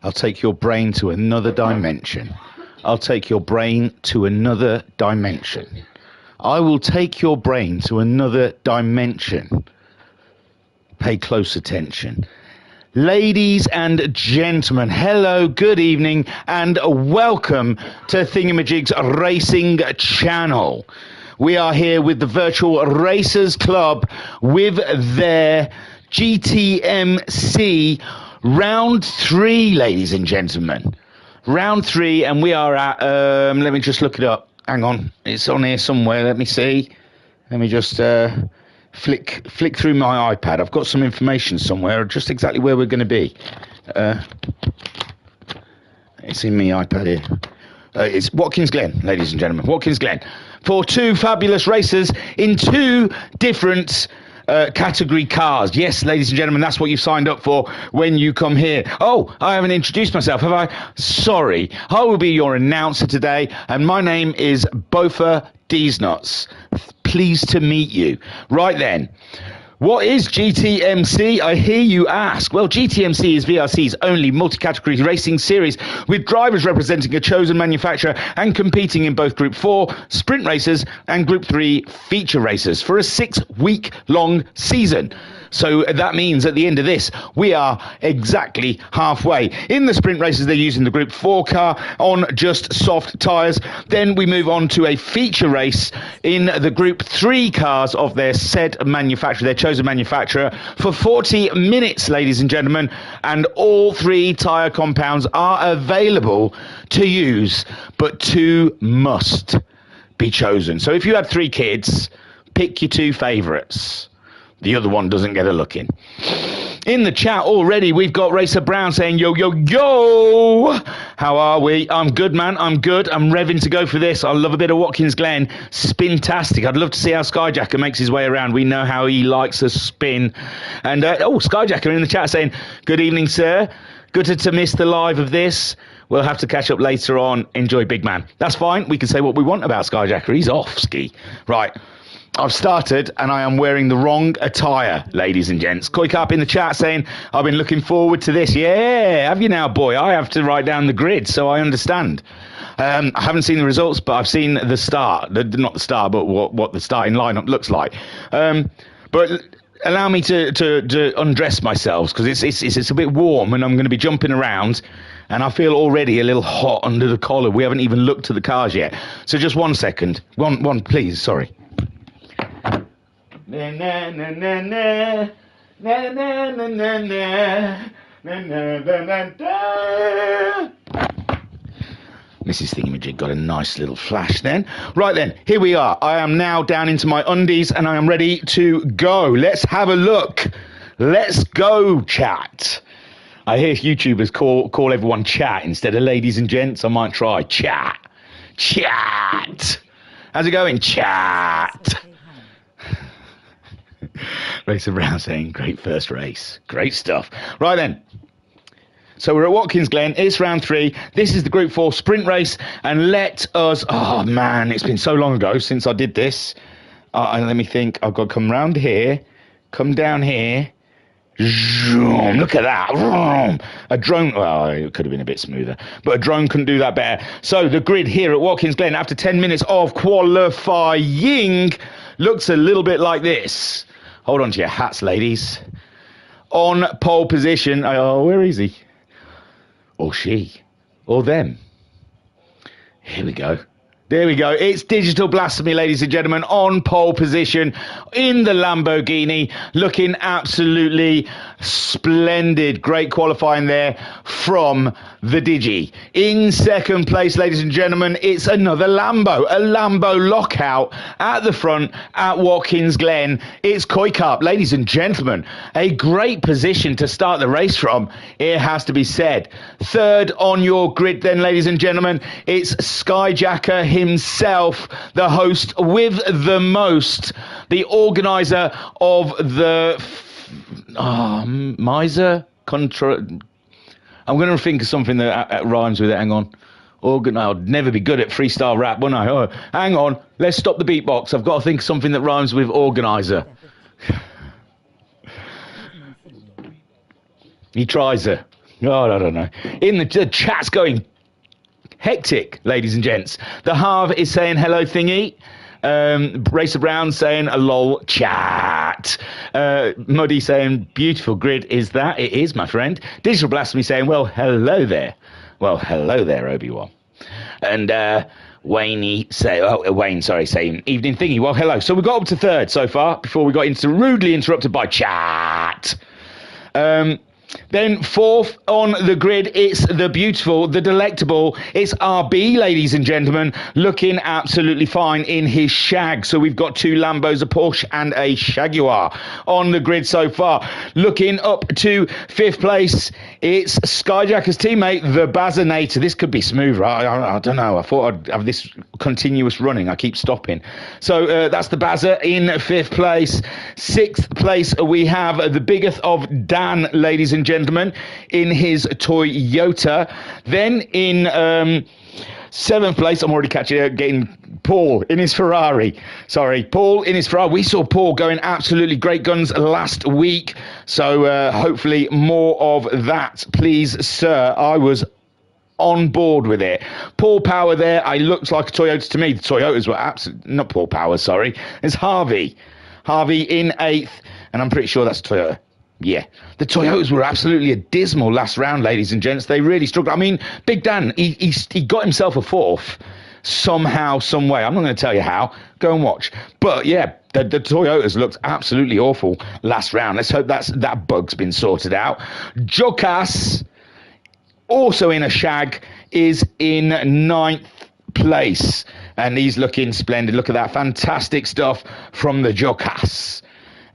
I'll take your brain to another dimension. I'll take your brain to another dimension. I will take your brain to another dimension. Pay close attention. Ladies and gentlemen, hello, good evening, and welcome to Thingamajig's Racing Channel. We are here with the Virtual Racers Club with their GTMC Round 3, ladies and gentlemen. Round 3, and we are at, let me just look it up. Hang on, it's on here somewhere, let me see. Let me just flick through my iPad. I've got some information somewhere, just exactly where we're going to be. It's in my iPad here. It's Watkins Glen, ladies and gentlemen. Watkins Glen. For two fabulous racers in two different category cars. Yes, ladies and gentlemen, that's what you've signed up for when you come here. Oh, I haven't introduced myself, have I? Sorry. I will be your announcer today, and my name is Bofa Deesnuts. Pleased to meet you. Right then. What is GTMC? I hear you ask. Well, GTMC is VRC's only multi-category racing series with drivers representing a chosen manufacturer and competing in both Group 4 sprint races and Group 3 feature races for a 6-week-long season. So that means at the end of this, we are exactly halfway. In the sprint races, they're using the Group 4 car on just soft tyres. Then we move on to a feature race in the Group 3 cars of their said manufacturer, their chosen manufacturer, for 40 minutes, ladies and gentlemen. And all three tyre compounds are available to use, but two must be chosen. So if you had 3 kids, pick your 2 favourites. The other one doesn't get a look in. In the chat already, we've got Racer Brown saying, yo, yo, yo. How are we? I'm good, man. I'm good. I'm revving to go for this. I love a bit of Watkins Glen. Spintastic. I'd love to see how Skyjacker makes his way around. We know how he likes a spin. And, Skyjacker in the chat saying, good evening, sir. Good to miss the live of this. We'll have to catch up later on. Enjoy, big man. That's fine. We can say what we want about Skyjacker. He's off ski. Right. I've started and I am wearing the wrong attire, ladies and gents. Koi Carp in the chat saying, I've been looking forward to this. Yeah, have you now, boy? I have to write down the grid, so I understand. I haven't seen the results, but I've seen the start. Not the start, but what the starting lineup looks like. But allow me to undress myself, because it's a bit warm and I'm going to be jumping around. And I feel already a little hot under the collar. We haven't even looked at the cars yet. So just 1 second. One, please, sorry. Na na na na na na na na na na na na. Mrs. Thingamajig got a nice little flash then. Right then, here we are. I am now down into my undies and I am ready to go. Let's have a look. Let's go, chat. I hear YouTubers call everyone chat instead of ladies and gents. I might try chat. Chat. How's it going, chat? Racer Brown saying, great first race. Great stuff. Right then. So we're at Watkins Glen. It's round 3. This is the Group 4 sprint race. And let us... Oh, man, it's been so long ago since I did this. Let me think. I've got to come round here. Come down here. Zoom, look at that. A drone... Well, it could have been a bit smoother. But a drone couldn't do that better. So the grid here at Watkins Glen, after 10 minutes of qualifying, looks a little bit like this. Hold on to your hats, ladies. On pole position. Oh, where is he? Or she. Or them. Here we go. There we go. It's Digital Blasphemy, ladies and gentlemen, on pole position in the Lamborghini, looking absolutely splendid. Great qualifying there from the Digi. In second place, ladies and gentlemen, it's another Lambo, a Lambo lockout at the front at Watkins Glen. It's Koi Carp, ladies and gentlemen, a great position to start the race from, it has to be said. Third on your grid then, ladies and gentlemen, it's Skyjacker himself, the host with the most, the organizer of the Miser Contra. I'm going to think of something that rhymes with it. Hang on. I'd never be good at freestyle rap, wouldn't I? Oh, hang on. Let's stop the beatbox. I've got to think of something that rhymes with organizer. He tries it. Oh, I don't know. In the chat's going hectic, ladies and gents. The Harv is saying hello thingy. Racer Brown saying a lol chat. Muddy saying beautiful grid is that? It is, my friend. Digital Blasphemy saying, well, hello there. Well, hello there, Obi-Wan. And Wayne saying evening thingy. Well, hello. So we got up to third so far before we got rudely interrupted by chat. Then fourth on the grid, it's the beautiful, the delectable, it's RB, ladies and gentlemen, looking absolutely fine in his shag. So we've got 2 Lambos, a Porsche and a Jaguar on the grid so far. Looking up to 5th place, it's Skyjacker's teammate, the Bazinator. This could be smooth, right? I don't know. I thought I'd have this continuous running. I keep stopping. So that's the Bazza in 5th place. 6th place, we have the biggest of Dan, ladies and gentlemen, in his Toyota. Then in 7th place, I'm already getting Paul in his Ferrari. Paul in his Ferrari. We saw Paul going absolutely great guns last week. So hopefully more of that, please, sir. I was on board with it. Paul Power there. I looked like a Toyota to me. The Toyotas were absolutely... Not Paul Power, sorry. It's Harvey. Harvey in 8th. And I'm pretty sure that's Toyota. Yeah, the Toyotas were absolutely dismal last round, ladies and gents. They really struggled. I mean, Big Dan, he got himself a 4th somehow, some way. I'm not going to tell you how. Go and watch. But yeah, the Toyotas looked absolutely awful last round. Let's hope that bug's been sorted out. Jokas, also in a shag, is in 9th place. And he's looking splendid. Look at that fantastic stuff from the Jokas.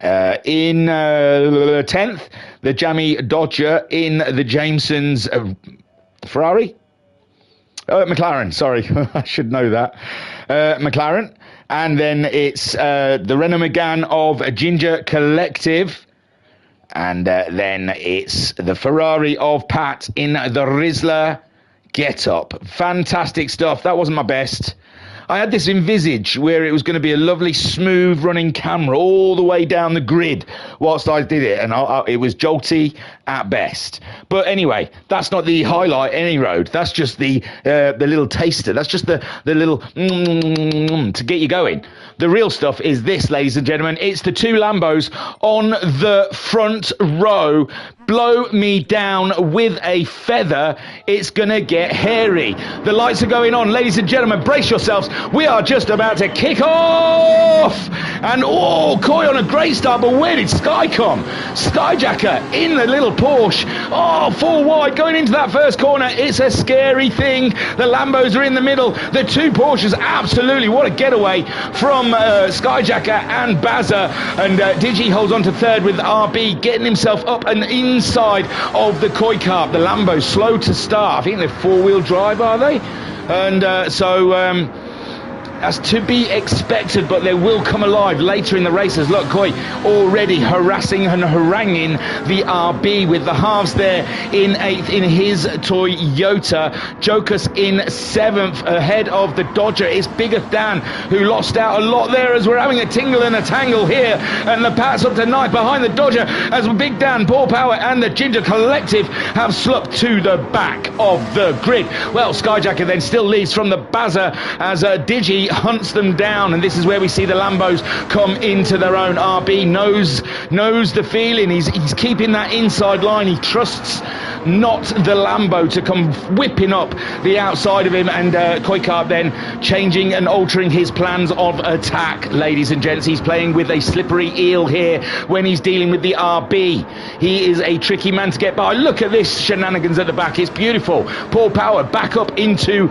In 10th, the Jammy Dodger in the Jameson's Ferrari? McLaren, sorry. I should know that. McLaren. And then it's the Renault Megane of Ginger Collective. And then it's the Ferrari of Pat in the Rizzler Get Up. Fantastic stuff. That wasn't my best. I had this envisage where it was going to be a lovely smooth running camera all the way down the grid whilst I did it, and it was jolty at best. But anyway, that's not the highlight any road. That's just the little taster. That's just the little to get you going. The real stuff is this, ladies and gentlemen. It's the 2 Lambos on the front row. Blow me down with a feather. It's gonna get hairy. The lights are going on, ladies and gentlemen. Brace yourselves. We are just about to kick off. And Coy on a great start, but where did Sky come? Skyjacker in the little Porsche. Full wide going into that first corner. It's a scary thing. The Lambos are in the middle. The 2 Porsches, absolutely what a getaway from Skyjacker and Bazza. And Digi holds on to 3rd with RB, getting himself up and inside of the Koi Carp. The Lambo's slow to start. I think they're 4-wheel drive, are they? And so that's to be expected, but they will come alive later in the races. Look, Koi already harassing and haranguing the RB with the halves there in 8th in his Toyota. Jokas in 7th ahead of the Dodger. It's Bigger Dan who lost out a lot there as we're having a tingle and a tangle here. And the Pat's up to 9th behind the Dodger as Big Dan, Paul Power and the Ginger Collective have slumped to the back of the grid. Well, Skyjacker then still leads from the Bazza as Digi hunts them down, and this is where we see the Lambos come into their own. RB knows the feeling. He's keeping that inside line. He trusts not the Lambo to come whipping up the outside of him, and Koi Carp then changing and altering his plans of attack, ladies and gents. He's playing with a slippery eel here when he's dealing with the RB. He is a tricky man to get by. Look at this shenanigans at the back. It's beautiful. Paul Power back up into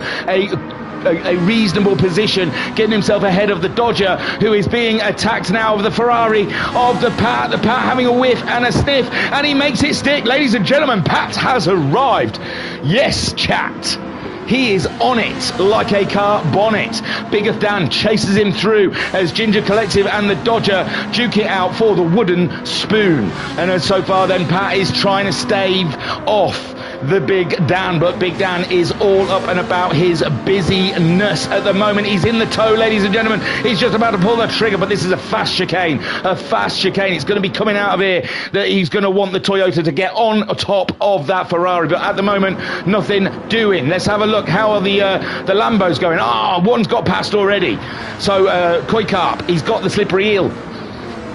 a reasonable position, getting himself ahead of the Dodger, who is being attacked now of the Ferrari of the Pat. The Pat having a whiff and a sniff, and he makes it stick. Ladies and gentlemen, Pat has arrived. Yes, chat. He is on it like a car bonnet. Big of Dan chases him through as Ginger Collective and the Dodger duke it out for the wooden spoon. And so far then Pat is trying to stave off the Big Dan, but Big Dan is all up and about his busyness at the moment. He's in the toe, ladies and gentlemen. He's just about to pull the trigger, but this is a fast chicane. A fast chicane. It's going to be coming out of here that he's going to want the Toyota to get on top of that Ferrari, but at the moment, nothing doing. Let's have a look. How are the Lambos going? One's got past already. So Koikarp, he's got the slippery eel.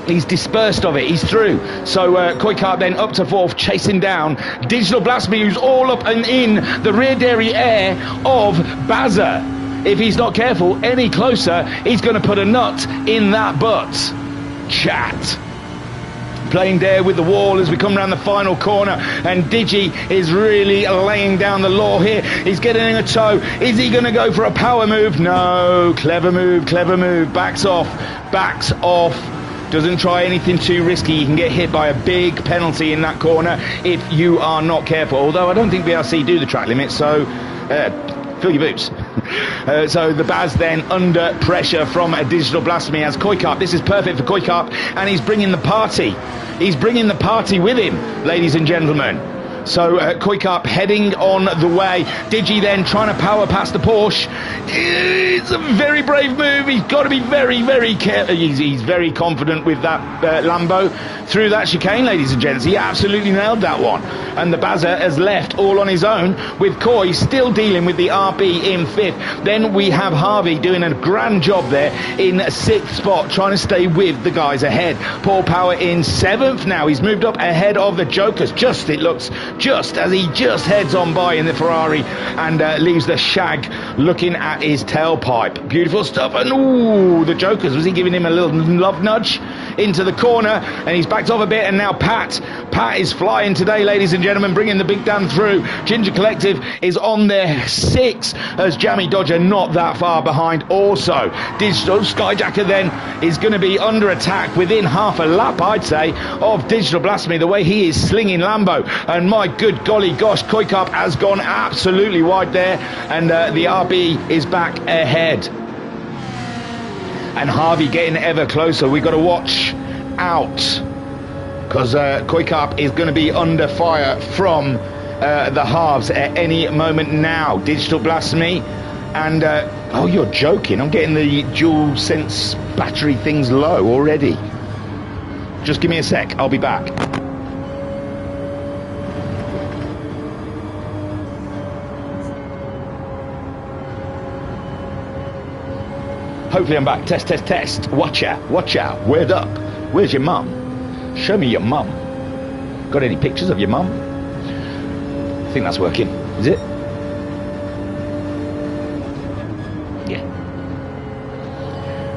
He's dispersed of it, he's through. So Koikarp then up to fourth, chasing down Digital Blasphemy, who's all up and in the rear dairy air of Bazza. If he's not careful any closer, he's going to put a nut in that butt. Chat. Playing there with the wall as we come around the final corner, and Digi is really laying down the law here. He's getting in a tow. Is he going to go for a power move? No. Clever move, clever move. Backs off, backs off. Doesn't try anything too risky. You can get hit by a big penalty in that corner if you are not careful. Although I don't think BRC do the track limit, so fill your boots. So the Baz then under pressure from a Digital Blasphemy as Koikarp. This is perfect for Koikarp, and he's bringing the party. He's bringing the party with him, ladies and gentlemen. So Koikarp heading on the way. Digi then trying to power past the Porsche. It's a very brave move. He's got to be very, very careful. He's very confident with that Lambo through that chicane, ladies and gents. He absolutely nailed that one. And the Bazza has left all on his own, with Coy still dealing with the RB in fifth. Then we have Harvey doing a grand job there in sixth spot, trying to stay with the guys ahead. Paul Power in seventh now. He's moved up ahead of the Jokers. It looks just as he just heads on by in the Ferrari and leaves the Shag looking at his tailpipe. Beautiful stuff. And ooh, the Jokers, was he giving him a little love nudge into the corner? And he's backed off a bit, and now Pat is flying today, ladies and gentlemen, bringing the Big Dan through. Ginger Collective is on their six as Jammy Dodger not that far behind. Also Digital Skyjacker then is going to be under attack within half a lap, I'd say, of Digital Blasphemy, the way he is slinging Lambo. And my good golly gosh, Koikarp has gone absolutely wide there, and the RB is back ahead. And Harvey getting ever closer. We've got to watch out, because Koikarp is going to be under fire from the halves at any moment now. Digital Blasphemy and oh, you're joking. I'm getting the dual sense battery things low already. Just give me a sec, I'll be back. Hopefully I'm back. Test, test, test. Watch out, watch out. Word up. Where's your mum? Show me your mum. Got any pictures of your mum? I think that's working. Is it? Yeah.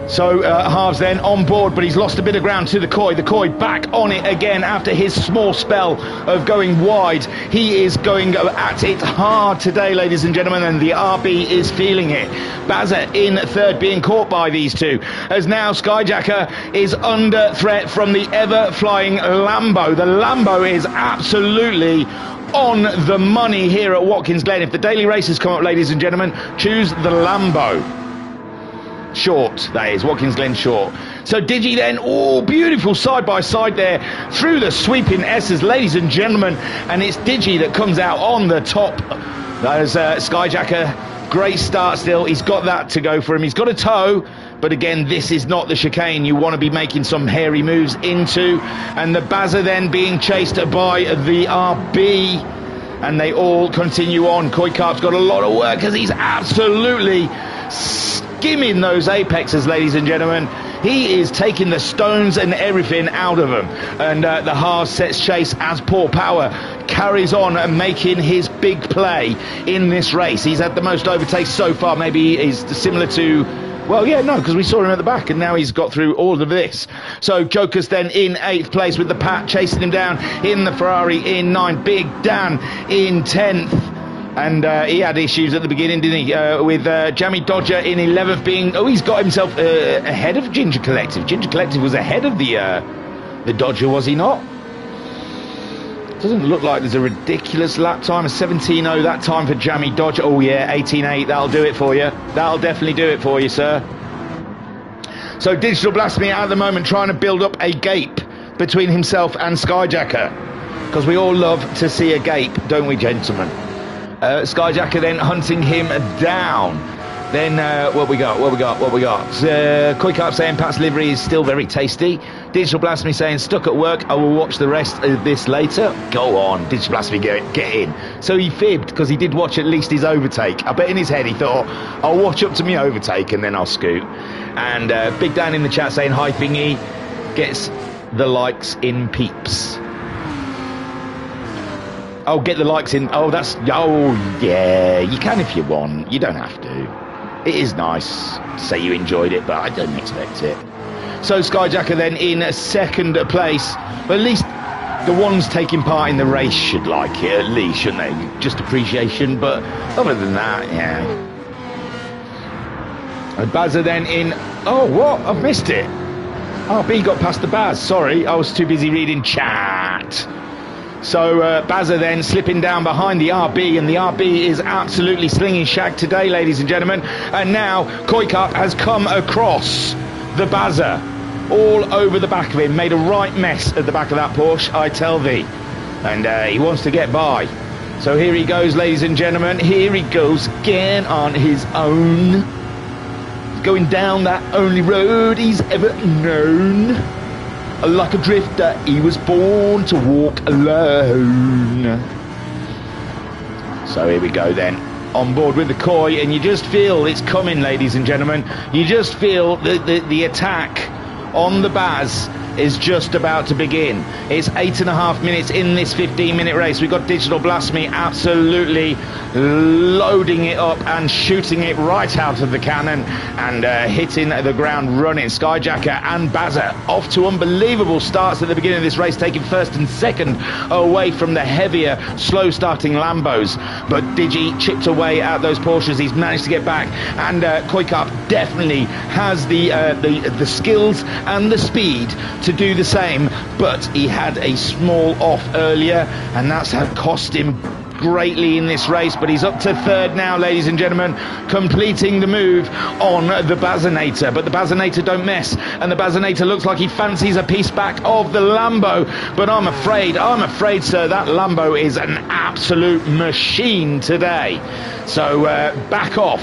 So Harves then on board, but he's lost a bit of ground to the Coy. The Coy back on it again after his small spell of going wide. He is going at it hard today, ladies and gentlemen, and the RB is feeling it. Bazza in third, being caught by these two, as now Skyjacker is under threat from the ever-flying Lambo. The Lambo is absolutely on the money here at Watkins Glen. If the daily races come up, ladies and gentlemen, choose the Lambo. Short, that is, Watkins Glen short. So Digi then, oh, beautiful side by side there through the sweeping S's, ladies and gentlemen, and it's Digi that comes out on the top. That is Skyjacker, great start still. He's got that to go for him. He's got a toe, but again, this is not the chicane you want to be making some hairy moves into. And the Bazza then being chased by the RB, and they all continue on. Koikarp's got a lot of work as he's absolutely skimming those apexes, ladies and gentlemen. He is taking the stones and everything out of them. And the Haas sets chase as Paul Power carries on and making his big play in this race. He's had the most overtakes so far. Maybe he's similar to, well, yeah, no, because we saw him at the back, and now he's got through all of this. So Joker's then in 8th place with the Pat chasing him down in the Ferrari in 9th. Big Dan in 10th. And he had issues at the beginning, didn't he? With Jammy Dodger in 11th being... Oh, he's got himself ahead of Ginger Collective. Ginger Collective was ahead of the Dodger, was he not? Doesn't look like there's a ridiculous lap time. A 17.0 that time for Jammy Dodge. Oh yeah, 18.8. That'll do it for you. That'll definitely do it for you, sir. So Digital Blasphemy at the moment trying to build up a gape between himself and Skyjacker, because we all love to see a gape, don't we, gentlemen? Skyjacker then hunting him down. Then what we got? Quick Up saying Pat's livery is still very tasty. Digital Blasphemy saying stuck at work, I will watch the rest of this later. Go on, Digital Blasphemy, get in. So he fibbed because he did watch at least his overtake. I bet in his head he thought, I'll watch up to me overtake and then I'll scoot. And Big Dan in the chat saying hi thingy, gets the likes in peeps. Oh, get the likes in. Oh, yeah, you can if you want. You don't have to. It is nice to say you enjoyed it, but I don't expect it. So Skyjacker then in second place. But at least the ones taking part in the race should like it, at least, shouldn't they? Just appreciation, but other than that, yeah. And Bazza then in... Oh, what? I've missed it. RB got past the Baz. Sorry, I was too busy reading chat. So Bazza then slipping down behind the RB, and the RB is absolutely slinging shag today, ladies and gentlemen. And now Koikap has come across the Bazza, all over the back of him, made a right mess at the back of that Porsche, I tell thee. And he wants to get by. So here he goes, ladies and gentlemen. Here he goes again on his own, going down that only road he's ever known. Like a drifter, he was born to walk alone. So here we go then, on board with the Koi, and you just feel it's coming, ladies and gentlemen. You just feel the attack on the Baz is just about to begin. It's 8.5 minutes in this 15-minute race. We've got Digital Blasphemy absolutely loading it up and shooting it right out of the cannon and hitting the ground running. Skyjacker and Bazza off to unbelievable starts at the beginning of this race, taking first and second away from the heavier, slow-starting Lambos. But Digi chipped away at those Porsches. He's managed to get back, and Koikap definitely has the skills and the speed to do the same, but he had a small off earlier, and that's had cost him greatly in this race. But he's up to third now, ladies and gentlemen, completing the move on the Bazinator. But the Bazinator don't mess, and the Bazinator looks like he fancies a piece back of the Lambo. But I'm afraid, sir, that Lambo is an absolute machine today. So back off,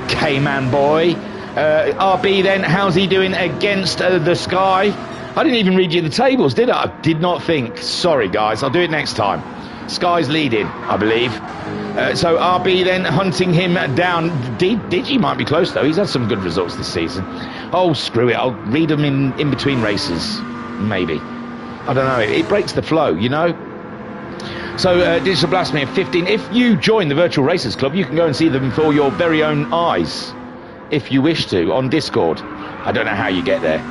K-Man boy. RB then, how's he doing against the Sky? I didn't even read you the tables, did I? I did not think. Sorry, guys. I'll do it next time. Sky's leading, I believe. So RB then hunting him down. Digi might be close, though. He's had some good results this season. Oh, screw it. I'll read them in between races. Maybe. I don't know. It breaks the flow, you know? So Digital Blasphemy at 15. If you join the Virtual Racers Club, you can go and see them for your very own eyes, if you wish to, on Discord. I don't know how you get there.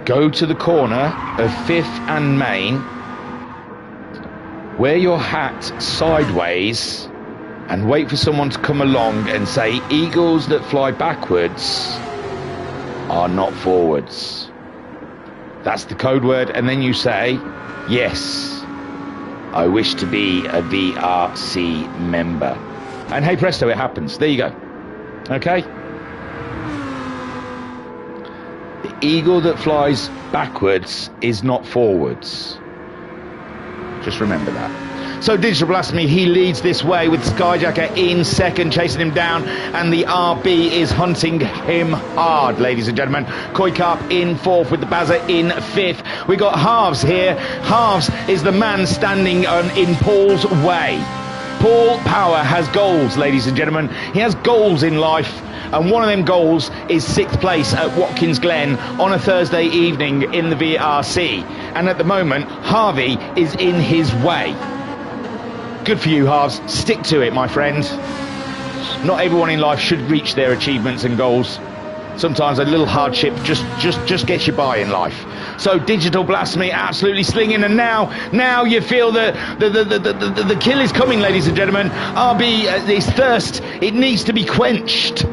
Go to the corner of 5th and Main, wear your hat sideways, and wait for someone to come along and say, eagles that fly backwards are not forwards. That's the code word, and then you say, yes, I wish to be a VRC member. And hey presto, it happens. There you go. Okay? The eagle that flies backwards is not forwards. Just remember that. So Digital Blasphemy, he leads this way with Skyjacker in second, chasing him down, and the RB is hunting him hard, ladies and gentlemen. Koikap in fourth with the Bazza in fifth. We got Halves here. Halves is the man standing in Paul's way. Paul Power has goals, ladies and gentlemen. He has goals in life, and one of them goals is 6th place at Watkins Glen on a Thursday evening in the VRC. And at the moment, Harvey is in his way. Good for you, Halves. Stick to it, my friend. Not everyone in life should reach their achievements and goals. Sometimes a little hardship just gets you by in life. So Digital Blasphemy absolutely slinging, and now you feel the kill is coming, ladies and gentlemen. RB, this thirst, it needs to be quenched.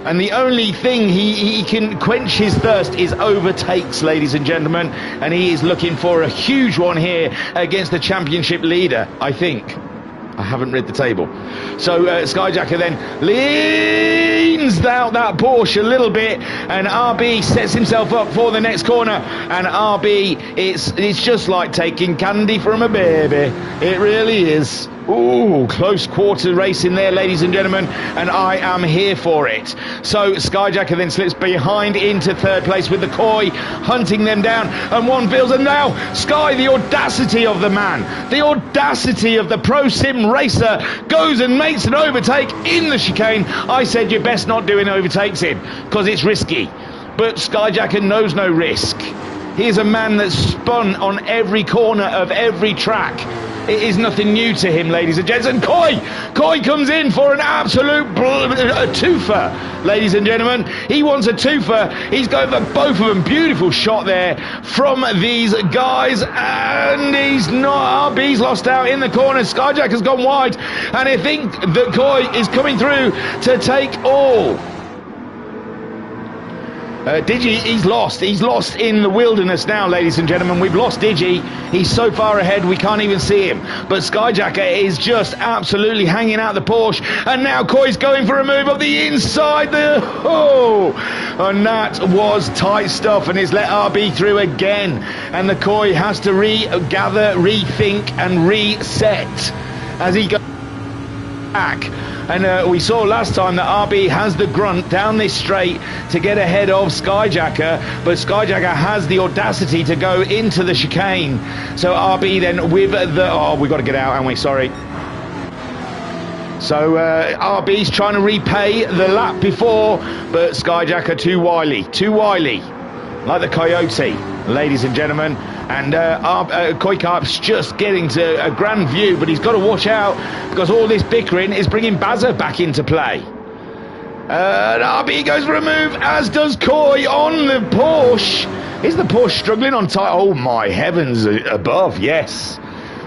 And the only thing he can quench his thirst is overtakes, ladies and gentlemen. And he is looking for a huge one here against the championship leader, I think. I haven't read the table. So Skyjacker then leans out that Porsche a little bit, and RB sets himself up for the next corner. And RB, it's just like taking candy from a baby. It really is. Ooh, close quarter racing there, ladies and gentlemen, and I am here for it. So Skyjacker then slips behind into third place with the Koi hunting them down, and one feels, and now Sky, the audacity of the man, the audacity of the pro sim racer, goes and makes an overtake in the chicane. I said you're best not doing overtakes in, because it's risky, but Skyjacker knows no risk. He is a man that's spun on every corner of every track. It is nothing new to him, ladies and gents. And Koi comes in for an absolute a twofer, ladies and gentlemen. He wants a twofer. He's going for both of them. Beautiful shot there from these guys. And he's not. RB's lost out in the corner. Skyjack has gone wide. And I think that Koi is coming through to take all. Digi, he's lost. He's lost in the wilderness now, ladies and gentlemen. We've lost Digi. He's so far ahead we can't even see him. But Skyjacker is just absolutely hanging out the Porsche. And now Koi's going for a move of the inside. And that was tight stuff, and it's let RB through again. And the Koi has to regather, rethink, and reset as he goes back. And we saw last time that RB has the grunt down this straight to get ahead of Skyjacker, but Skyjacker has the audacity to go into the chicane. So RB then with the... Oh, we've got to get out, haven't we? Sorry. So RB's trying to repay the lap before, but Skyjacker too wily, like the coyote, ladies and gentlemen. And Koikarp's just getting to a grand view, but he's got to watch out because all this bickering is bringing Bazza back into play. And RB goes for a move, as does Koi on the Porsche. Is the Porsche struggling on tyre? Oh my heavens above, yes.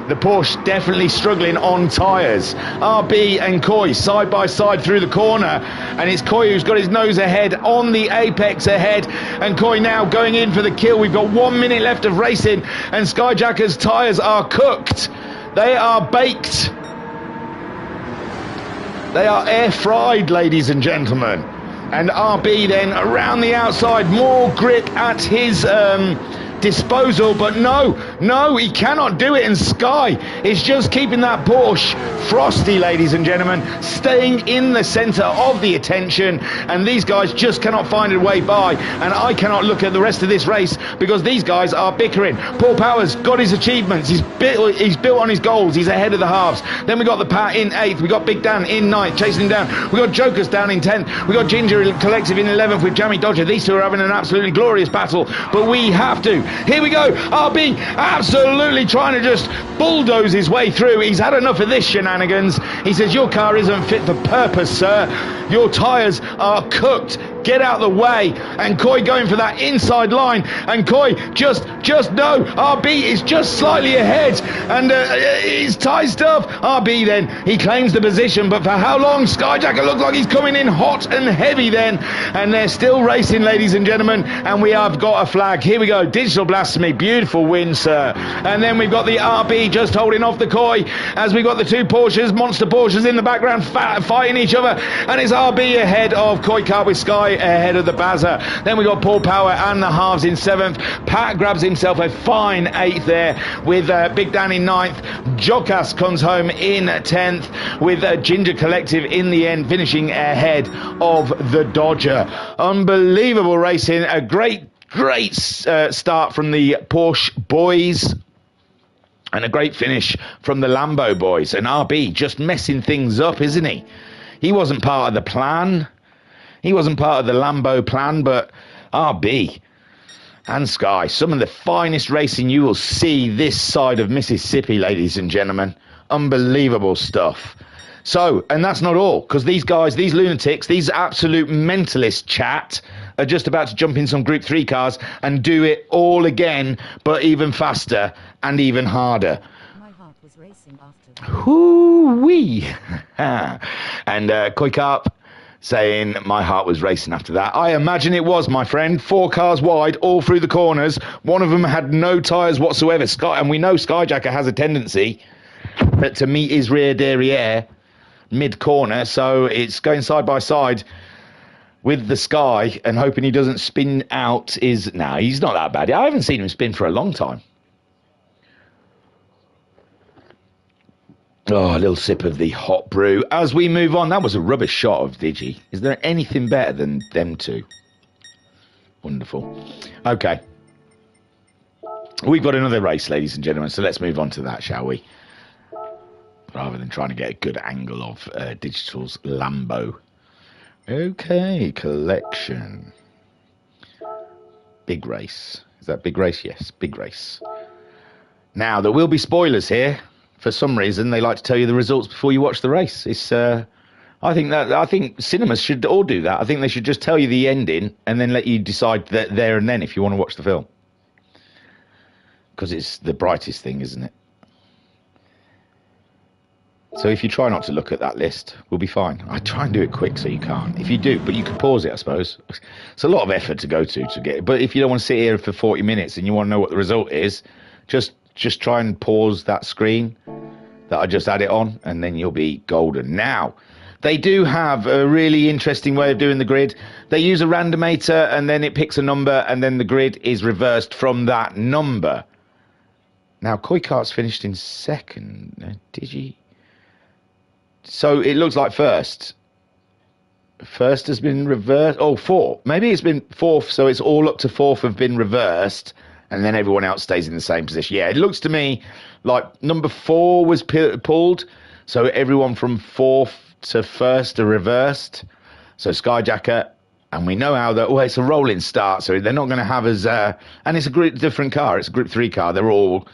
The Porsche definitely struggling on tyres. RB and Koi side by side through the corner, and it's Koi who's got his nose ahead on the apex ahead, and Koi now going in for the kill. We've got 1 minute left of racing, and Skyjacker's tyres are cooked. They are baked. They are air fried, ladies and gentlemen. And RB then around the outside, more grip at his disposal, but no, he cannot do it, and Sky is just keeping that Porsche frosty, ladies and gentlemen, staying in the centre of the attention, and these guys just cannot find a way by, and I cannot look at the rest of this race because these guys are bickering. Paul Power's got his achievements, he's built on his goals, he's ahead of the halves. Then we got the Pat in 8th, we got Big Dan in 9th chasing him down, we got Jokers down in 10th, we got Ginger Collective in 11th with Jamie Dodger. These two are having an absolutely glorious battle, but we have to. Here we go. RB absolutely trying to just bulldoze his way through. He's had enough of this shenanigans. He says, your car isn't fit for purpose, sir. Your tyres are cooked. Get out the way. And Koi going for that inside line. And Koi just no. RB is just slightly ahead. And he's tight stuff. RB then, he claims the position. But for how long? Skyjacker looks like he's coming in hot and heavy then. And they're still racing, ladies and gentlemen. And we have got a flag. Here we go. Digital Blasphemy. Beautiful win, sir. And then we've got the RB just holding off the Koi. As we've got the two Porsches, monster Porsches in the background fighting each other. And it's RB ahead of Koi Kart with Sky ahead of the Bazza. Then we got Paul Power and the halves in 7th. Pat grabs himself a fine 8th there with Big Dan in 9th. Jokas comes home in 10th with Ginger Collective in the end finishing ahead of the Dodger. Unbelievable racing. A great start from the Porsche boys. And a great finish from the Lambo boys. And RB just messing things up, isn't he? He wasn't part of the plan. He wasn't part of the Lambo plan, but RB and Sky, some of the finest racing you will see this side of Mississippi, ladies and gentlemen. Unbelievable stuff. So, and that's not all, because these guys, these lunatics, these absolute mentalist chat are just about to jump in some Group 3 cars and do it all again, but even faster and even harder. My heart was racing after. Hoo-wee. And Koikarp saying my heart was racing after that. I imagine it was, my friend. 4 cars wide, all through the corners. One of them had no tyres whatsoever. And we know Skyjacker has a tendency to meet his rear derriere mid-corner, so it's going side by side with the Sky and hoping he doesn't spin out. He's not that bad. I haven't seen him spin for a long time. Oh, a little sip of the hot brew as we move on. That was a rubbish shot of Digi. Is there anything better than them two? Wonderful. Okay. We've got another race, ladies and gentlemen, so let's move on to that, shall we? Rather than trying to get a good angle of Digital's Lambo. Okay, collection. Big race. Is that big race? Yes, big race. Now, there will be spoilers here. For some reason, they like to tell you the results before you watch the race. It's, I think cinemas should all do that. I think they should just tell you the ending and then let you decide that there and then if you want to watch the film. Because it's the brightest thing, isn't it? So if you try not to look at that list, we'll be fine. I try and do it quick so you can't. If you do, but you can pause it, I suppose. It's a lot of effort to go to get it. But if you don't want to sit here for 40 minutes and you want to know what the result is, just try and pause that screen that I just had it on, and then you'll be golden. Now, they do have a really interesting way of doing the grid. They use a randomator, and then it picks a number, and then the grid is reversed from that number. Now, Koi Kart's finished in second. Digi... So it looks like first. First has been reversed. Oh, fourth. Maybe it's been fourth, so it's all up to fourth have been reversed, and then everyone else stays in the same position. Yeah, it looks to me like number 4 was pulled, so everyone from fourth to first are reversed. So Skyjacker, and we know how that. Well, it's a rolling start, so they're not going to have as. And it's a different car. It's a Group 3 car. They're all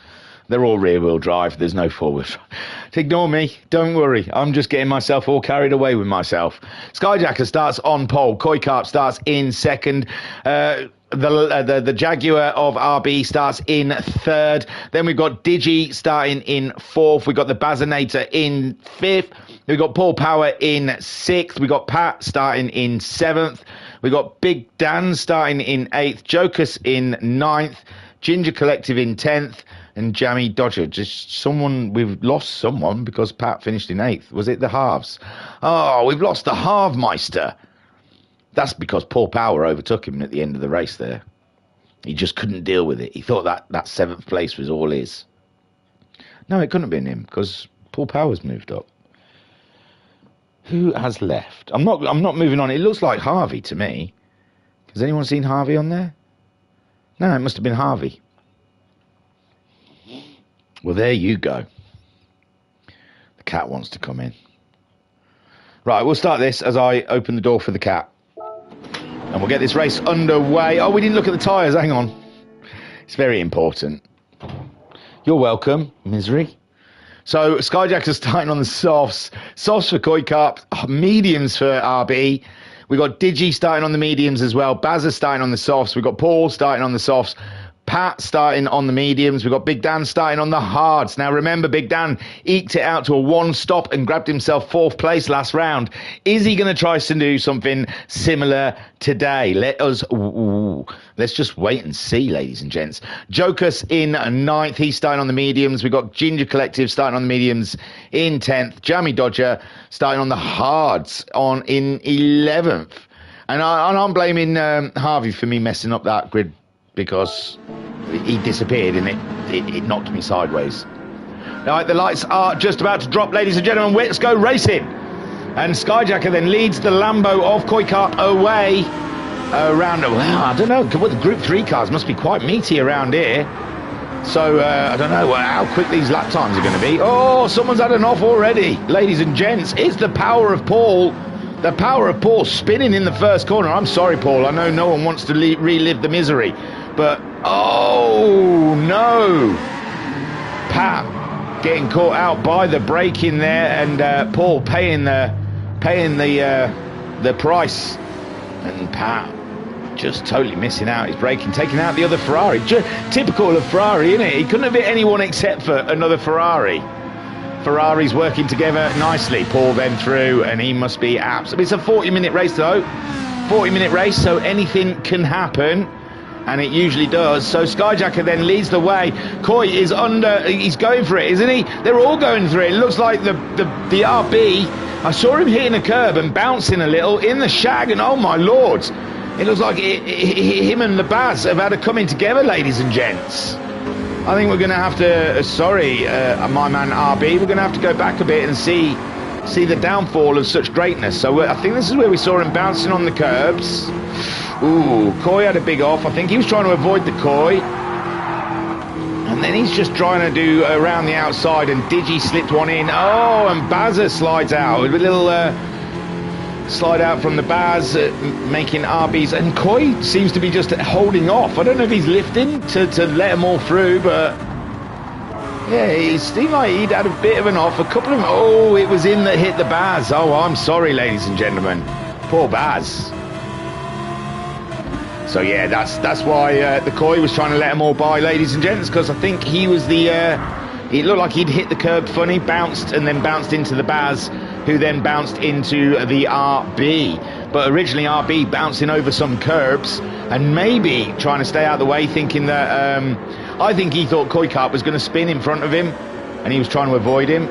rear-wheel drive. There's no four-wheel drive. Ignore me. Don't worry. I'm just getting myself all carried away with myself. Skyjacker starts on pole. Koi Kart starts in second. The Jaguar of RB starts in third. Then we've got Digi starting in fourth. We've got the Bazinator in fifth. We've got Paul Power in sixth. We've got Pat starting in seventh. We've got Big Dan starting in eighth. Jokers in ninth. Ginger Collective in 10th. And Jammy Dodger, we've lost someone because Pat finished in 8th. Was it the halves? Oh, we've lost the Halvmeister. That's because Paul Power overtook him at the end of the race there. He just couldn't deal with it. He thought that 7th place was all his. No, it couldn't have been him because Paul Power's moved up. Who has left? I'm not moving on. It looks like Harvey to me. Has anyone seen Harvey on there? No, it must have been Harvey. Well, there you go. The cat wants to come in. Right, we'll start this as I open the door for the cat. And we'll get this race underway. Oh, we didn't look at the tyres. Hang on. It's very important. You're welcome, Misery. So, Skyjacker's starting on the softs. Softs for Koi Kart. Mediums for RB. We've got Digi starting on the mediums as well. Bazza starting on the softs. We've got Paul starting on the softs. Pat starting on the mediums. We've got Big Dan starting on the hards. Now, remember, Big Dan eked it out to a 1-stop and grabbed himself 4th place last round. Is he going to try to do something similar today? Let's just wait and see, ladies and gents. Jokers in 9th. He's starting on the mediums. We've got Ginger Collective starting on the mediums in 10th. Jammy Dodger starting on the hards in 11th. And I'm blaming Harvey for me messing up that grid, because he disappeared and it knocked me sideways. All right, the lights are just about to drop, ladies and gentlemen. Let's go racing. And Skyjacker then leads the Lambo of Koi Kart away around. Well, I don't know. The Group 3 cars must be quite meaty around here. So I don't know how quick these lap times are going to be. Oh, someone's had an off already, ladies and gents. It's the power of Paul. The power of Paul spinning in the first corner. I'm sorry, Paul. I know no one wants to relive the misery. But, oh, no. Pat getting caught out by the brake in there, and Paul paying the price. And Pat just totally missing out his braking, taking out the other Ferrari. Typical of Ferrari, isn't it? He couldn't have hit anyone except for another Ferrari. Ferraris working together nicely. Paul then through, and he must be absolutely... It's a 40-minute race, though. 40-minute race, so anything can happen. And it usually does. So Skyjacker then leads the way. Coy is under... He's going for it, isn't he? They're all going for it. It looks like the RB... I saw him hitting a curb and bouncing a little in the shag, and oh my lord, it looks like him and the Baz have had a coming together, ladies and gents. I think we're going to have to, my man RB, we're going to have to go back a bit and see the downfall of such greatness. So I think this is where we saw him bouncing on the curbs. Ooh, Coy had a big off. I think he was trying to avoid the Coy. And then he's just trying to do around the outside, and Digi slipped one in. Oh, and Bazza slides out. A little slide out from the Baz, making RBs. And Coy seems to be just holding off. I don't know if he's lifting to let them all through, but yeah, it seemed like he'd had a bit of an off. A couple of them. Oh, it was him that hit the Baz. Oh, I'm sorry, ladies and gentlemen. Poor Baz. So yeah, that's why the Coy was trying to let them all by, ladies and gents, because I think he was the... it looked like he'd hit the curb funny, bounced, and then bounced into the Baz, who then bounced into the RB. But originally RB bouncing over some curbs, and maybe trying to stay out of the way, thinking that... I think he thought Coy Kart was going to spin in front of him, and he was trying to avoid him.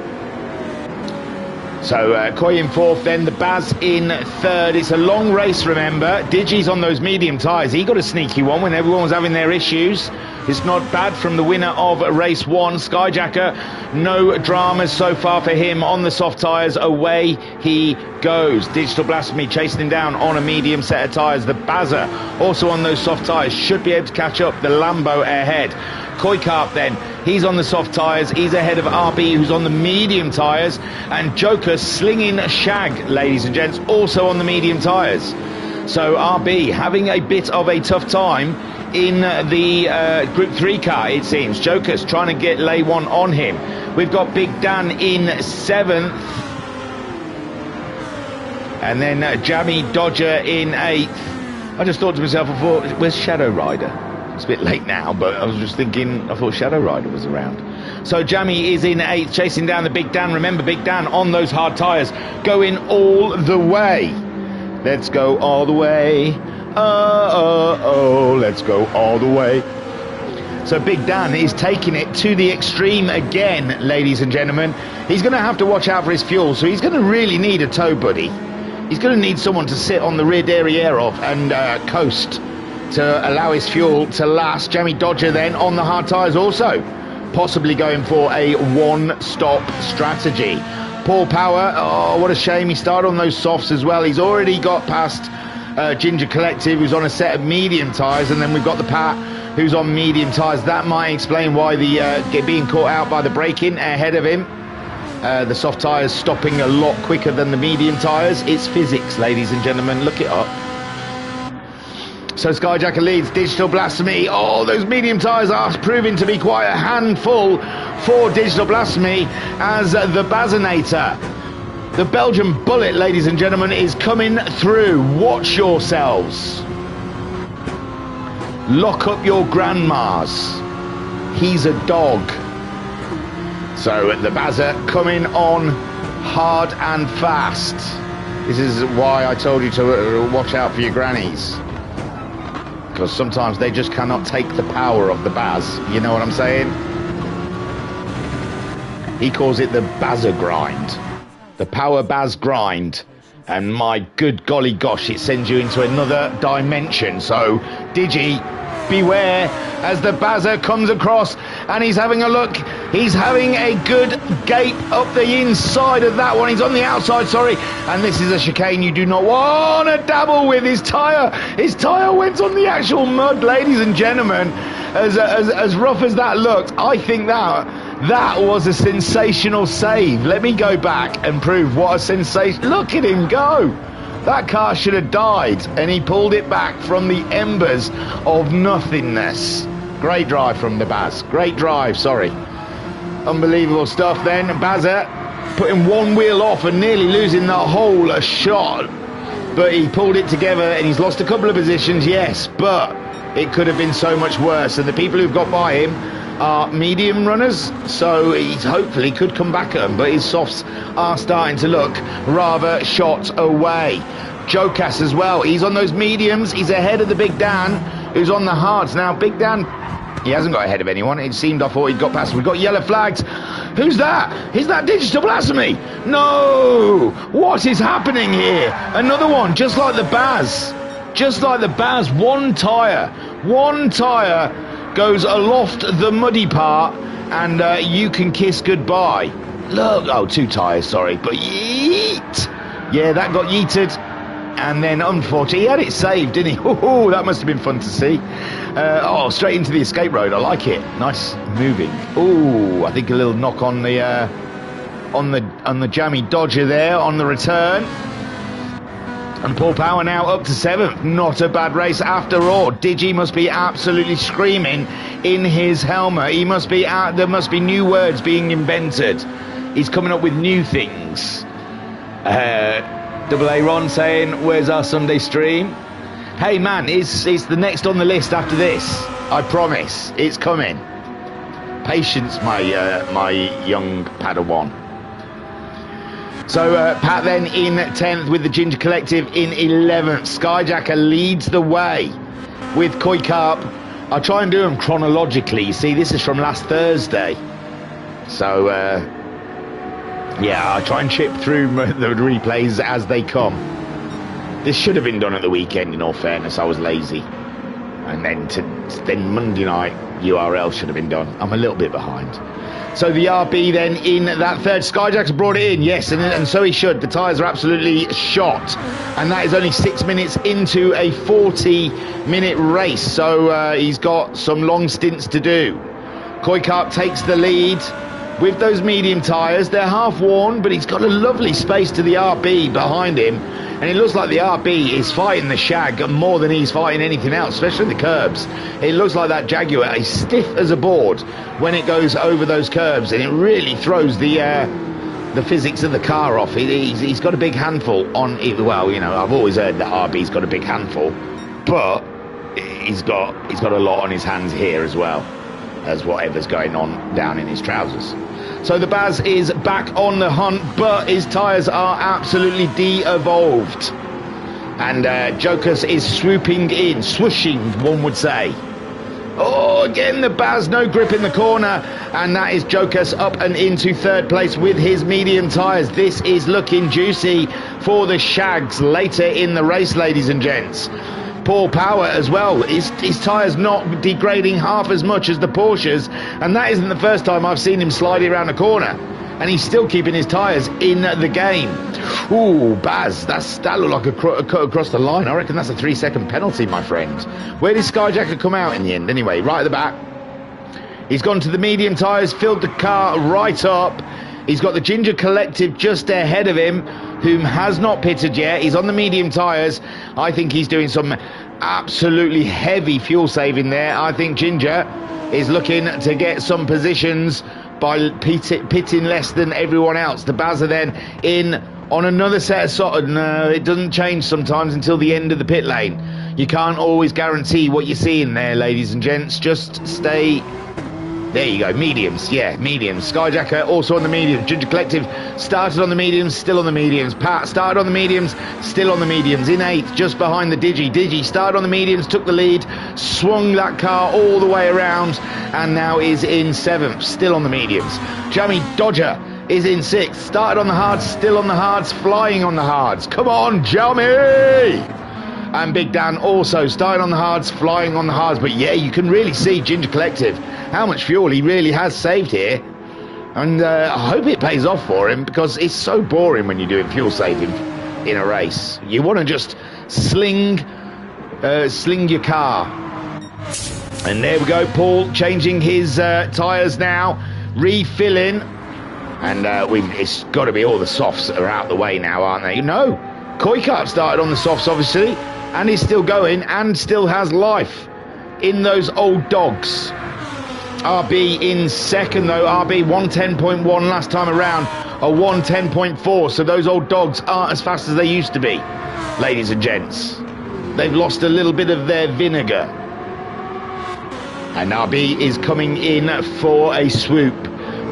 So Coy in fourth, then the Baz in third. It's a long race, remember. Digi's on those medium tyres. He got a sneaky one when everyone was having their issues. It's not bad from the winner of race one, Skyjacker. No dramas so far for him on the soft tyres. Away he goes. Digital Blasphemy chasing him down on a medium set of tyres. The Bazza also on those soft tyres should be able to catch up. The Lambo ahead. Coy Kart then, he's on the soft tyres. He's ahead of RB, who's on the medium tyres. And Joker slinging shag, ladies and gents, also on the medium tyres. So RB having a bit of a tough time in the Group 3 car, it seems. Joker's trying to lay one on him. We've got Big Dan in 7th. And then Jammy Dodger in 8th. I just thought to myself, I thought, where's Shadow Rider? It's a bit late now, but I was just thinking, I thought Shadow Rider was around. So Jammy is in 8th, chasing down the Big Dan. Remember, Big Dan on those hard tyres, going all the way. Let's go all the way. Oh, let's go all the way. So Big Dan is taking it to the extreme again, ladies and gentlemen. He's going to have to watch out for his fuel, so he's going to really need a tow buddy. He's going to need someone to sit on the rear derriere of and coast to allow his fuel to last. Jamie Dodger then on the hard tyres also, possibly going for a one-stop strategy. Paul Power, oh, what a shame he started on those softs as well. He's already got past Ginger Collective, who's on a set of medium tyres, and then we've got the Pat, who's on medium tyres. That might explain why the being caught out by the braking ahead of him. The soft tyres stopping a lot quicker than the medium tyres. It's physics, ladies and gentlemen. Look it up. So Skyjacker leads. Digital Blasphemy. Oh, those medium tyres are proving to be quite a handful for Digital Blasphemy as the Bazinator. The Belgian Bullet, ladies and gentlemen, is coming through. Watch yourselves. Lock up your grandmas. He's a dog. So the Bazza coming on hard and fast. This is why I told you to watch out for your grannies. Because sometimes they just cannot take the power of the Baz. You know what I'm saying? He calls it the Bazza grind. The Power Baz grind. And my good golly gosh, it sends you into another dimension. So, Digi, beware as the Bazza comes across and he's having a look. He's having a good gape up the inside of that one. He's on the outside, sorry. And this is a chicane you do not want to dabble with. His tyre went on the actual mud, ladies and gentlemen. As rough as that looked, I think that was a sensational save. Let me go back and prove what a sensation. Look at him go. That car should have died, and he pulled it back from the embers of nothingness. Great drive from the Baz. Great drive, sorry. Unbelievable stuff then. Bazza putting one wheel off and nearly losing the whole shot. But he pulled it together and he's lost a couple of positions, yes, but it could have been so much worse. And the people who've got by him are medium runners, so he hopefully could come back at them, but his softs are starting to look rather shot away. Jokas as well, he's on those mediums, he's ahead of the Big Dan, who's on the hards. Now, Big Dan, he hasn't got ahead of anyone. It seemed I thought he'd got past him. We've got yellow flags. Who's that? Is that Digital Blasphemy? No! What is happening here? Another one, just like the Baz. Just like the Baz, one tyre goes aloft the muddy part, and you can kiss goodbye. Look, oh, 2 tyres, sorry, but yeet! Yeah, that got yeeted, and then unfortunately, he had it saved, didn't he? Oh, that must have been fun to see. Oh, straight into the escape road, I like it. Nice moving. Oh, I think a little knock on the jammy Dodger there on the return. And Paul Power now up to 7th. Not a bad race after all. Digi must be absolutely screaming in his helmet. He must be out. There must be new words being invented. He's coming up with new things. Double A Ron saying, "Where's our Sunday stream?" Hey man, it's the next on the list after this. I promise, it's coming. Patience, my young Padawan. So Pat then in 10th with the Ginger Collective in 11th. Skyjacker leads the way with Koi Carp. I'll try and do them chronologically. You see, this is from last Thursday. So, yeah, I'll try and chip through the replays as they come. This should have been done at the weekend, in all fairness. I was lazy. And then Monday night, URL should have been done. I'm a little bit behind. So the RB then in that third. Skyjack's brought it in, yes, and so he should. The tyres are absolutely shot. And that is only 6 minutes into a 40-minute race. So he's got some long stints to do. Koi Carp takes the lead with those medium tyres. They're half worn, but he's got a lovely space to the RB behind him. And it looks like the RB is fighting the shag more than he's fighting anything else, especially the curbs. It looks like that Jaguar is stiff as a board when it goes over those curbs, and it really throws the physics of the car off. He's got a big handful on it. Well, you know, I've always heard that RB's got a big handful, but he's got a lot on his hands here as well as whatever's going on down in his trousers. So the Baz is back on the hunt, but his tyres are absolutely de-evolved. And Jokas is swooping in, swooshing, one would say. Oh, again the Baz, no grip in the corner. And that is Jokas up and into 3rd place with his medium tyres. This is looking juicy for the Shags later in the race, ladies and gents. Paul Power as well, his tyres not degrading half as much as the Porsches, and that isn't the first time I've seen him sliding around a corner, and he's still keeping his tyres in the game. Ooh, Baz, that looked like a cut across the line. I reckon that's a 3-second penalty, my friend. Where did Skyjacker come out in the end? Anyway, right at the back. He's gone to the medium tyres, filled the car right up. He's got the Ginger Collective just ahead of him, whom has not pitted yet. He's on the medium tyres. I think he's doing some absolutely heavy fuel saving there. I think Ginger is looking to get some positions by pitting less than everyone else. The Baz are then in on another set of sort. No, it doesn't change sometimes until the end of the pit lane. You can't always guarantee what you're seeing there, ladies and gents. Just stay... There you go, mediums, yeah, mediums. Skyjacker also on the mediums. Ginger Collective started on the mediums, still on the mediums. Pat started on the mediums, still on the mediums. In 8th, just behind the Digi. Digi started on the mediums, took the lead, swung that car all the way around, and now is in 7th, still on the mediums. Jammy Dodger is in 6th, started on the hards, still on the hards, flying on the hards. Come on, Jammy! And Big Dan also starting on the hards, flying on the hards. But yeah, you can really see Ginger Collective, how much fuel he really has saved here. And I hope it pays off for him, because it's so boring when you're doing fuel saving in a race. You want to just sling your car. And there we go, Paul changing his tyres now, refilling. And it's got to be all the softs are out the way now, aren't they? No, Koi Carp started on the softs, obviously. And he's still going and still has life in those old dogs. RB in 2nd though. RB 110.1 last time around, a 110.4. So those old dogs aren't as fast as they used to be, ladies and gents. They've lost a little bit of their vinegar. And RB is coming in for a swoop.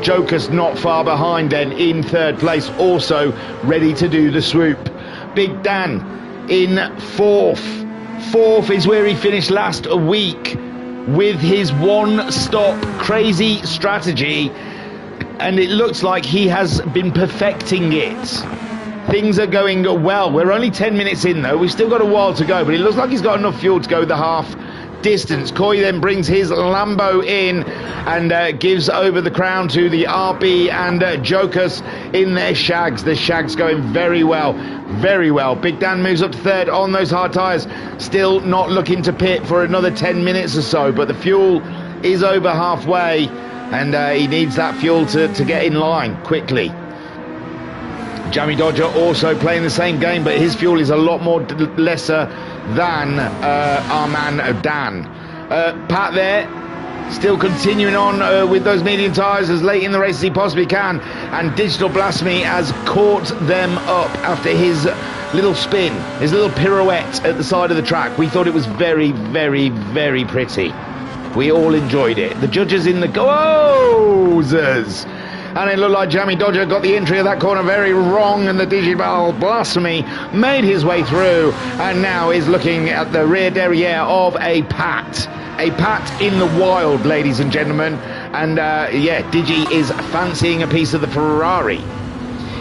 Joker's not far behind then in third place, also ready to do the swoop. Big Dan in fourth. Fourth is where he finished last week with his one-stop crazy strategy, and it looks like he has been perfecting it. Things are going well. We're only 10 minutes in though. We've still got a while to go, but it looks like he's got enough fuel to go the half distance. Coy then brings his Lambo in and gives over the crown to the RB and Jokers in their Shags. The Shags going very well, very well. Big Dan moves up to third on those hard tyres, still not looking to pit for another 10 minutes or so, but the fuel is over halfway and he needs that fuel to get in line quickly. Jammy Dodger also playing the same game, but his fuel is a lot more lesser than our man Dan. Pat there, still continuing on with those medium tyres as late in the race as he possibly can, and Digital Blasphemy has caught them up after his little spin, his little pirouette at the side of the track. We thought it was very, very, very pretty. We all enjoyed it. The judges in the goes. And it looked like Jammy Dodger got the entry of that corner very wrong, and the Digital Blasphemy made his way through and now is looking at the rear derriere of a Pat. A Pat in the wild, ladies and gentlemen. And yeah, Digi is fancying a piece of the Ferrari.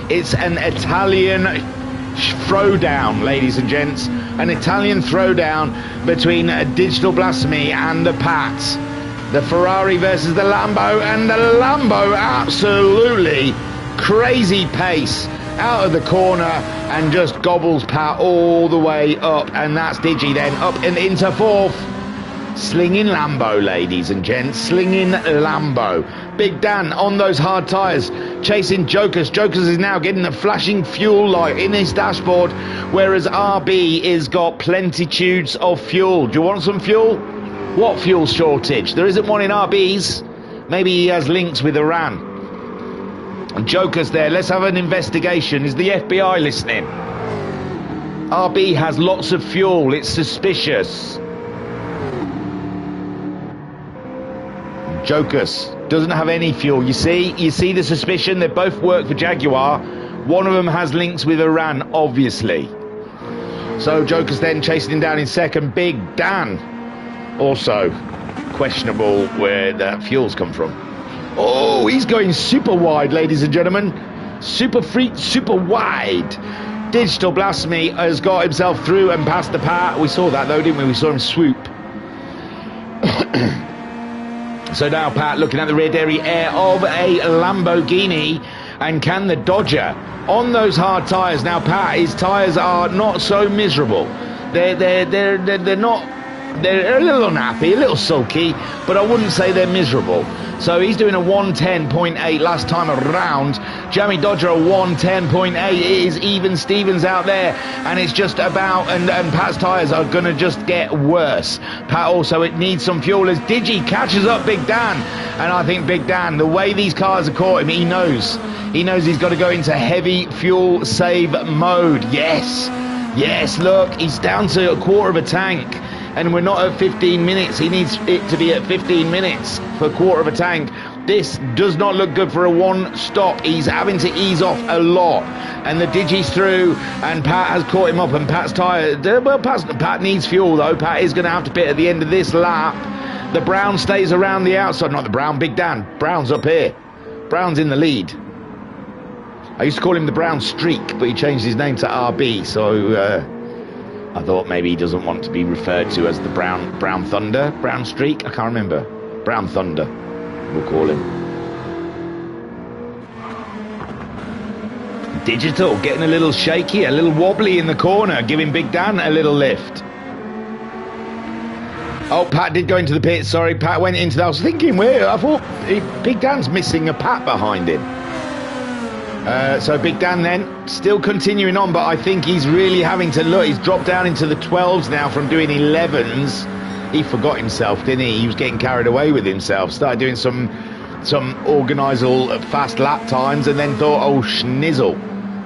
It's an Italian throwdown, ladies and gents. An Italian throwdown between Digital Blasphemy and the Pat. The Ferrari versus the Lambo, and the Lambo absolutely crazy pace out of the corner and just gobbles Pat all the way up, and that's Digi then up and into fourth. Slinging Lambo, ladies and gents, slinging Lambo. Big Dan on those hard tyres, chasing Jokers. Jokers is now getting a flashing fuel light in his dashboard, whereas RB is got plenitudes of fuel. Do you want some fuel? What fuel shortage? There isn't one in RB's. Maybe he has links with Iran. And Joker's there. Let's have an investigation. Is the FBI listening? RB has lots of fuel. It's suspicious. Joker's doesn't have any fuel. You see the suspicion? They both work for Jaguar. One of them has links with Iran, obviously. So Joker's then chasing him down in second. Big Dan. Also questionable where that fuel's come from. Oh, he's going super wide, ladies and gentlemen. Super freak, super wide. Digital Blasphemy has got himself through and past the Pat. We saw that though, didn't we? We saw him swoop. So now Pat looking at the rear derriere of a Lamborghini, and can the Dodger on those hard tyres. Now Pat, his tyres are not so miserable. They're not. They're a little unhappy, a little sulky, but I wouldn't say they're miserable. So he's doing a 110.8 last time around. Jammy Dodger a 110.8. It is even Stevens out there, and it's just about, and Pat's tyres are going to just get worse. Pat also, it needs some fuel as Digi catches up Big Dan, and I think Big Dan, the way these cars have caught him, he knows he's got to go into heavy fuel save mode. Yes, look, he's down to a quarter of a tank. And we're not at 15 minutes. He needs it to be at 15 minutes for a quarter of a tank. This does not look good for a one stop. He's having to ease off a lot. And the Digi's through, and Pat has caught him up, and Pat's tired. Well, Pat needs fuel, though. Pat is going to have to pit at the end of this lap. The Brown stays around the outside. Not the Brown, Big Dan. Brown's up here. Brown's in the lead. I used to call him the Brown Streak, but he changed his name to RB, so... I thought maybe he doesn't want to be referred to as the Brown Thunder, Brown Streak. I can't remember. Brown Thunder, we'll call him. Digital getting a little shaky, a little wobbly in the corner, giving Big Dan a little lift. Oh, Pat did go into the pit. Sorry, Pat went into that. I was thinking, I thought Big Dan's missing a Pat behind him. So Big Dan then still continuing on, but I think he's really having to look. He's dropped down into the 12s now from doing 11s. He forgot himself, didn't he? He was getting carried away with himself. Started doing some organizal fast lap times, and then thought, oh schnizzle,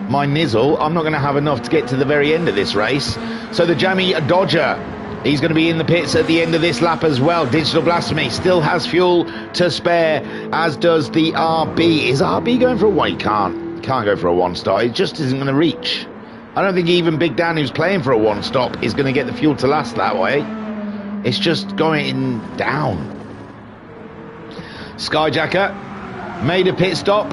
my nizzle, I'm not going to have enough to get to the very end of this race. So the Jammy Dodger He's going to be in the pits at the end of this lap as well. Digital Blasphemy still has fuel to spare, as does the RB. Is RB going for a one? He can't go for a one stop. It just isn't going to reach. I don't think even Big Dan, who's playing for a one stop, is going to get the fuel to last that way. It's just going down. Skyjacker made a pit stop.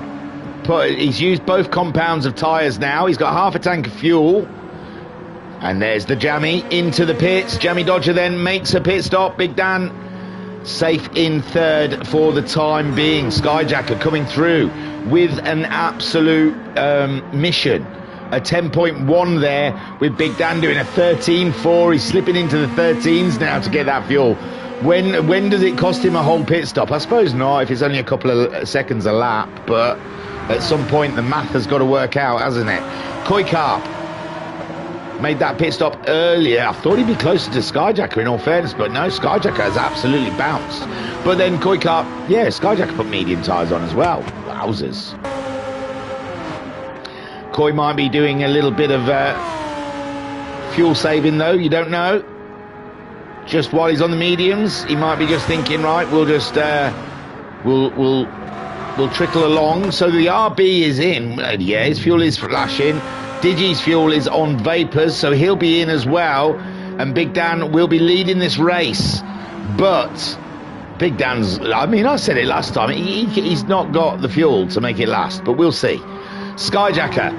He's used both compounds of tyres now. He's got half a tank of fuel. And there's the Jammy into the pits. Jammy Dodger then makes a pit stop. Big Dan safe in third for the time being. Skyjacker coming through with an absolute mission. A 10.1 there, with Big Dan doing a 13.4. He's slipping into the 13s now to get that fuel. When does it cost him a whole pit stop? I suppose not, if it's only a couple of seconds a lap, but at some point the math has got to work out, hasn't it? Koi Carp made that pit stop earlier. I thought he'd be closer to Skyjacker, in all fairness, but no, Skyjacker has absolutely bounced. But then Koi Carp, yeah, Skyjacker put medium tyres on as well. Wowzers. Koi might be doing a little bit of fuel saving though, you don't know. Just while he's on the mediums, he might be just thinking, right, we'll just we'll trickle along. So the RB is in. Yeah, his fuel is flashing. Digi's fuel is on vapors, so he'll be in as well. And Big Dan will be leading this race. But Big Dan's, I mean, I said it last time, he's not got the fuel to make it last, but we'll see. Skyjacker,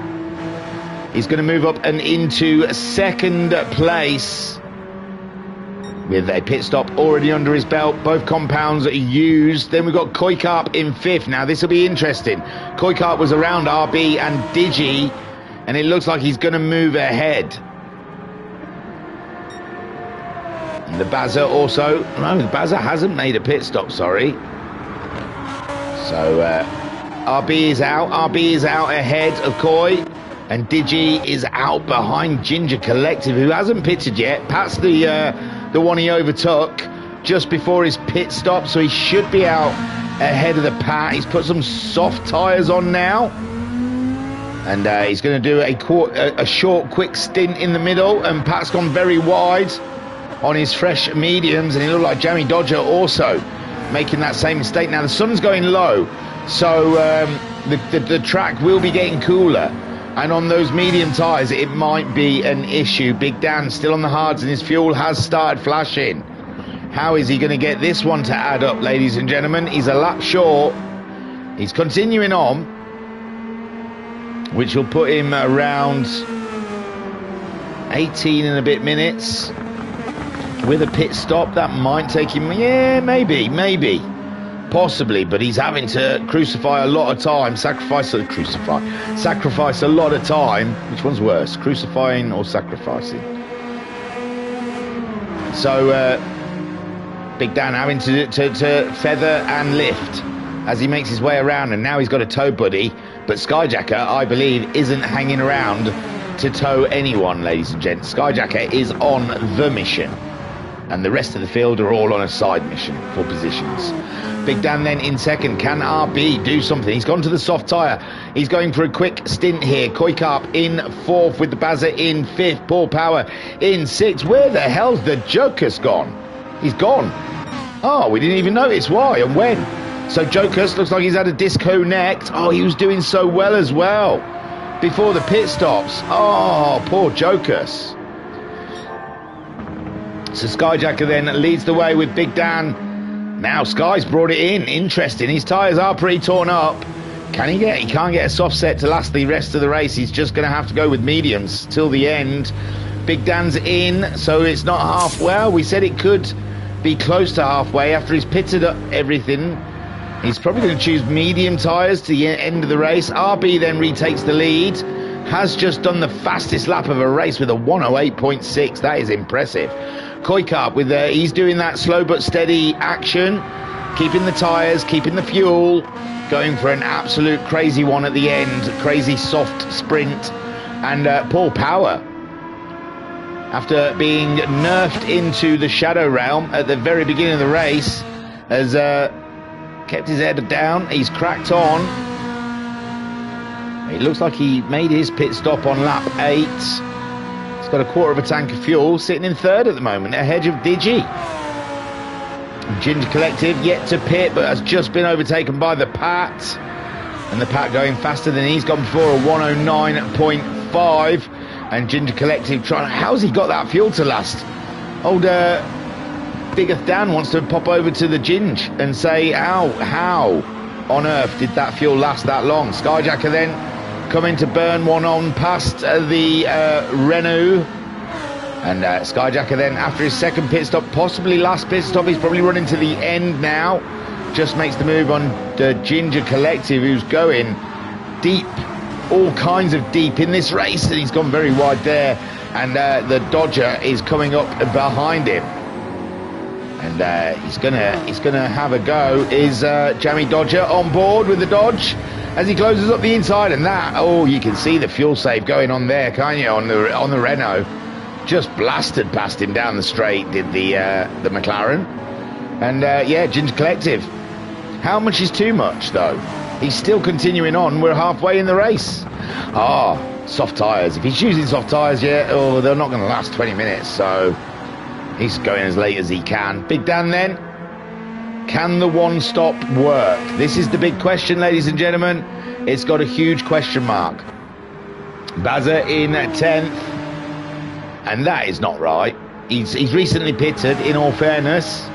he's going to move up and into second place with a pit stop already under his belt. Both compounds are used. Then we've got Koi Carp in fifth. Now this will be interesting. Koi Carp was around RB and Digi, and it looks like he's going to move ahead. And the Bazza also, no, the Bazza hasn't made a pit stop, sorry. So RB is out ahead of Koi, and Digi is out behind Ginger Collective, who hasn't pitted yet. Pat's the one he overtook just before his pit stop, so he should be out ahead of the Pat. He's put some soft tyres on now, and he's going to do a short, quick stint in the middle, and Pat's gone very wide on his fresh mediums, and he looked like Jammy Dodger also making that same mistake. Now the sun's going low, so the track will be getting cooler, and on those medium tyres it might be an issue. Big Dan still on the hards, and his fuel has started flashing. How is he going to get this one to add up, ladies and gentlemen? He's a lap short. He's continuing on, which will put him around 18 and a bit minutes. With a pit stop, that might take him, yeah, maybe, possibly, but he's having to crucify a lot of time, sacrifice a lot of time. Which one's worse, crucifying or sacrificing? So Big Dan having to feather and lift as he makes his way around, and now he's got a tow buddy, but Skyjacker, I believe, isn't hanging around to tow anyone, ladies and gents. Skyjacker is on the mission, and the rest of the field are all on a side mission for positions. Big Dan then in second. Can RB do something? He's gone to the soft tyre. He's going for a quick stint here. Koi Carp in fourth with the Bazza in fifth. Paul Power in sixth. Where the hell's the Joker's gone? He's gone. Oh, we didn't even notice why and when. So Joker's looks like he's had a disconnect. Oh, he was doing so well as well before the pit stops. Oh, poor Joker's. So Skyjacker then leads the way with Big Dan. Now Sky's brought it in. Interesting. His tyres are pretty torn up. Can he get? He can't get a soft set to last the rest of the race. He's just going to have to go with mediums till the end. Big Dan's in, so it's not half. Well, we said it could be close to halfway after he's pitted up everything. He's probably going to choose medium tyres to the end of the race. RB then retakes the lead. Has just done the fastest lap of a race with a 108.6. That is impressive. Koi Carp with he's doing that slow but steady action, keeping the tyres, keeping the fuel, going for an absolute crazy one at the end, crazy soft sprint. And Paul Power, after being nerfed into the shadow realm at the very beginning of the race, has kept his head down. He's cracked on. It looks like he made his pit stop on lap 8. He's got a quarter of a tank of fuel, sitting in third at the moment, ahead of Digi. Ginger Collective yet to pit, but has just been overtaken by the Pat. And the Pat going faster than he's gone before, a 109.5. And Ginger Collective trying, how's he got that fuel to last? Old Biggeth Dan wants to pop over to the Ginge and say, how on earth did that fuel last that long? Skyjacker then coming to burn one on past the Renault. And Skyjacker then, after his second pit stop, possibly last pit stop, he's probably running to the end now. Just makes the move on the Ginger Collective, who's going deep, all kinds of deep in this race, and he's gone very wide there. And the Dodger is coming up behind him. And he's gonna have a go. Is Jammy Dodger on board with the Dodge as he closes up the inside? And that, oh, you can see the fuel save going on there, can't you? On the Renault, just blasted past him down the straight. Did the McLaren, and yeah, Ginger Collective. How much is too much though? He's still continuing on. We're halfway in the race. Soft tyres. If he's using soft tyres, yeah, they're not going to last 20 minutes. So he's going as late as he can. Big Dan then. Can the one stop work? This is the big question, ladies and gentlemen. It's got a huge question mark. Bazza in 10th. And that is not right. He's recently pitted, in all fairness.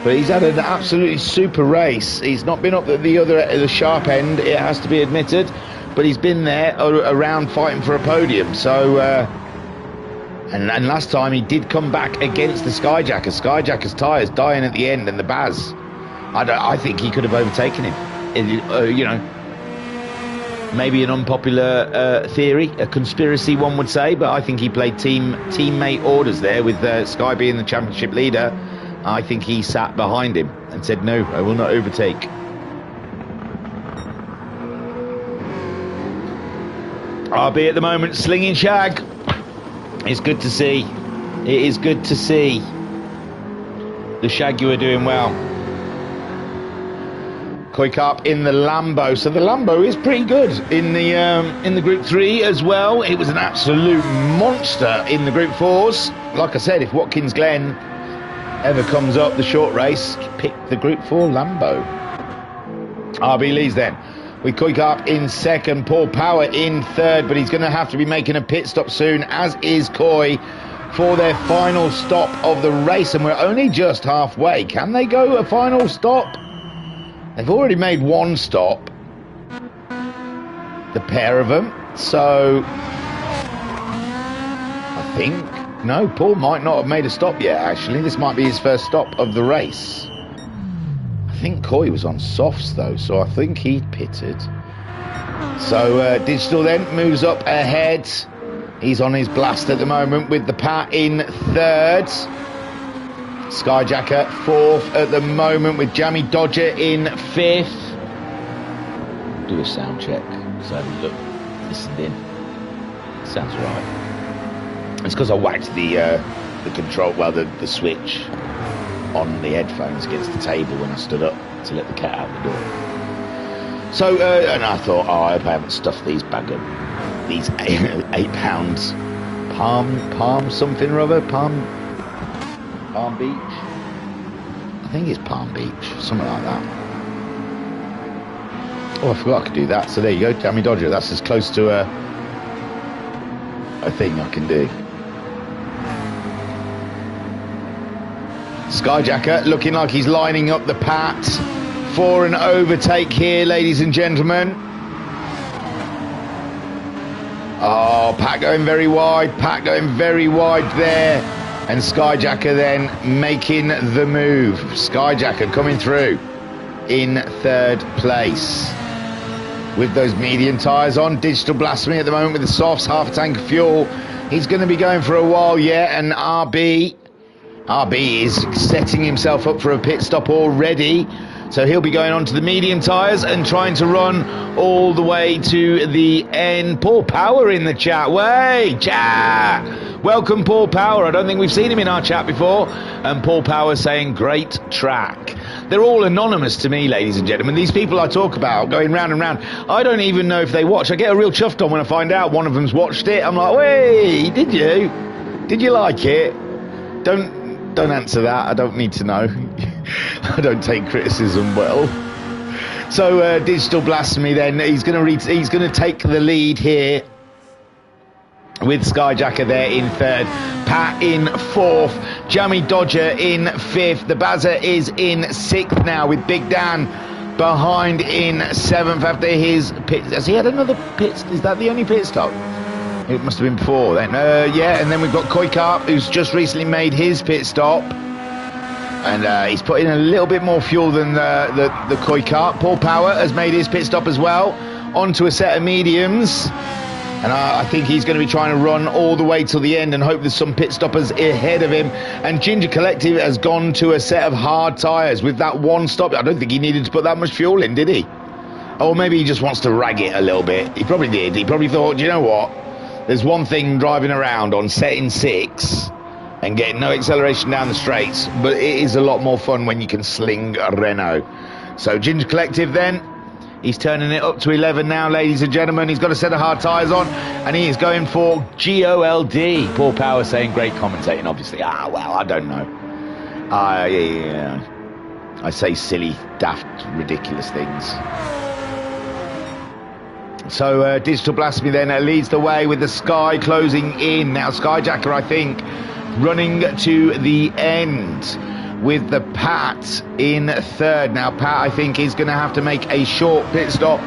But he's had an absolutely super race. He's not been up at the sharp end, it has to be admitted. But he's been there around fighting for a podium. So, and last time he did come back against the Skyjacker. Skyjacker's tyres dying at the end, and the Baz. I think he could have overtaken him. You know, maybe an unpopular theory, a conspiracy, one would say. But I think he played teammate orders there with Sky being the championship leader. I think he sat behind him and said, "No, I will not overtake." RB at the moment slinging shag. It's good to see. It is good to see. The shag, you are doing well. Koi Carp in the Lambo. So the Lambo is pretty good in the Group 3 as well. It was an absolute monster in the Group 4s. Like I said, if Watkins Glen ever comes up the short race, pick the Group 4 Lambo. RB leads then, with Koi Carp in second, Paul Power in third, but he's going to have to be making a pit stop soon, as is Koi, for their final stop of the race, and we're only just halfway. Can they go a final stop? They've already made one stop, the pair of them, so I think, no, Paul might not have made a stop yet, actually. This might be his first stop of the race. I think Koi was on softs though, so I think he pitted. So Digital then moves up ahead. He's on his blast at the moment with the Pat in third. Skyjacker fourth at the moment with Jammy Dodger in fifth. Do a sound check, so look, listened in. Sounds right. It's because I whacked the control, well, the switch on the headphones against the table when I stood up to let the cat out the door. So, and I thought, I hope I haven't stuffed these these £8 Palm something or other, Palm Beach. I think it's Palm Beach, something like that. Oh, I forgot I could do that. So there you go, Jammy Dodger. That's as close to a thing I can do. Skyjacker looking like he's lining up the Pat for an overtake here, ladies and gentlemen. Oh, Pat going very wide. Pat going very wide there. And Skyjacker then making the move. Skyjacker coming through in third place with those medium tyres on. Digital Blasphemy at the moment with the softs, half a tank of fuel. He's going to be going for a while yet, and RB is setting himself up for a pit stop already. So he'll be going on to the medium tyres and trying to run all the way to the end. Paul Power in the chat. Way, chat. Welcome, Paul Power. I don't think we've seen him in our chat before. And Paul Power saying, great track. They're all anonymous to me, ladies and gentlemen. These people I talk about going round and round, I don't even know if they watch. I get a real chuffed on when I find out one of them's watched it. I'm like, "Hey, did you? Did you like it?" Don't answer that. I don't need to know. I don't take criticism well. So Digital Blasphemy then, he's going to take the lead here with Skyjacker there in third, Pat in fourth, Jammy Dodger in fifth. The Bazza is in sixth now with Big Dan behind in seventh after his pit. Has he had another pit? Is that the only pit stop? It must have been before then. Yeah, and then we've got Koi Karp, who's just recently made his pit stop. And he's put in a little bit more fuel than the Koi Karp. Paul Power has made his pit stop as well, onto a set of mediums. And I think he's going to be trying to run all the way till the end and hope there's some pit stoppers ahead of him. And Ginger Collective has gone to a set of hard tyres with that one stop. I don't think he needed to put that much fuel in, did he? Or maybe he just wants to rag it a little bit. He probably did. He probably thought, you know what? There's one thing driving around on setting 6 and getting no acceleration down the straights, but it is a lot more fun when you can sling a Renault. So Ginger Collective then, he's turning it up to 11 now, ladies and gentlemen. He's got a set of hard tyres on, and he is going for GOLD. Paul Power saying great commentating, obviously. Well, I don't know. Yeah. I say silly, daft, ridiculous things. So Digital Blasphemy then leads the way with the Sky closing in. Now Skyjacker, I think, running to the end with the Pat in third. Now Pat, I think, is going to have to make a short pit stop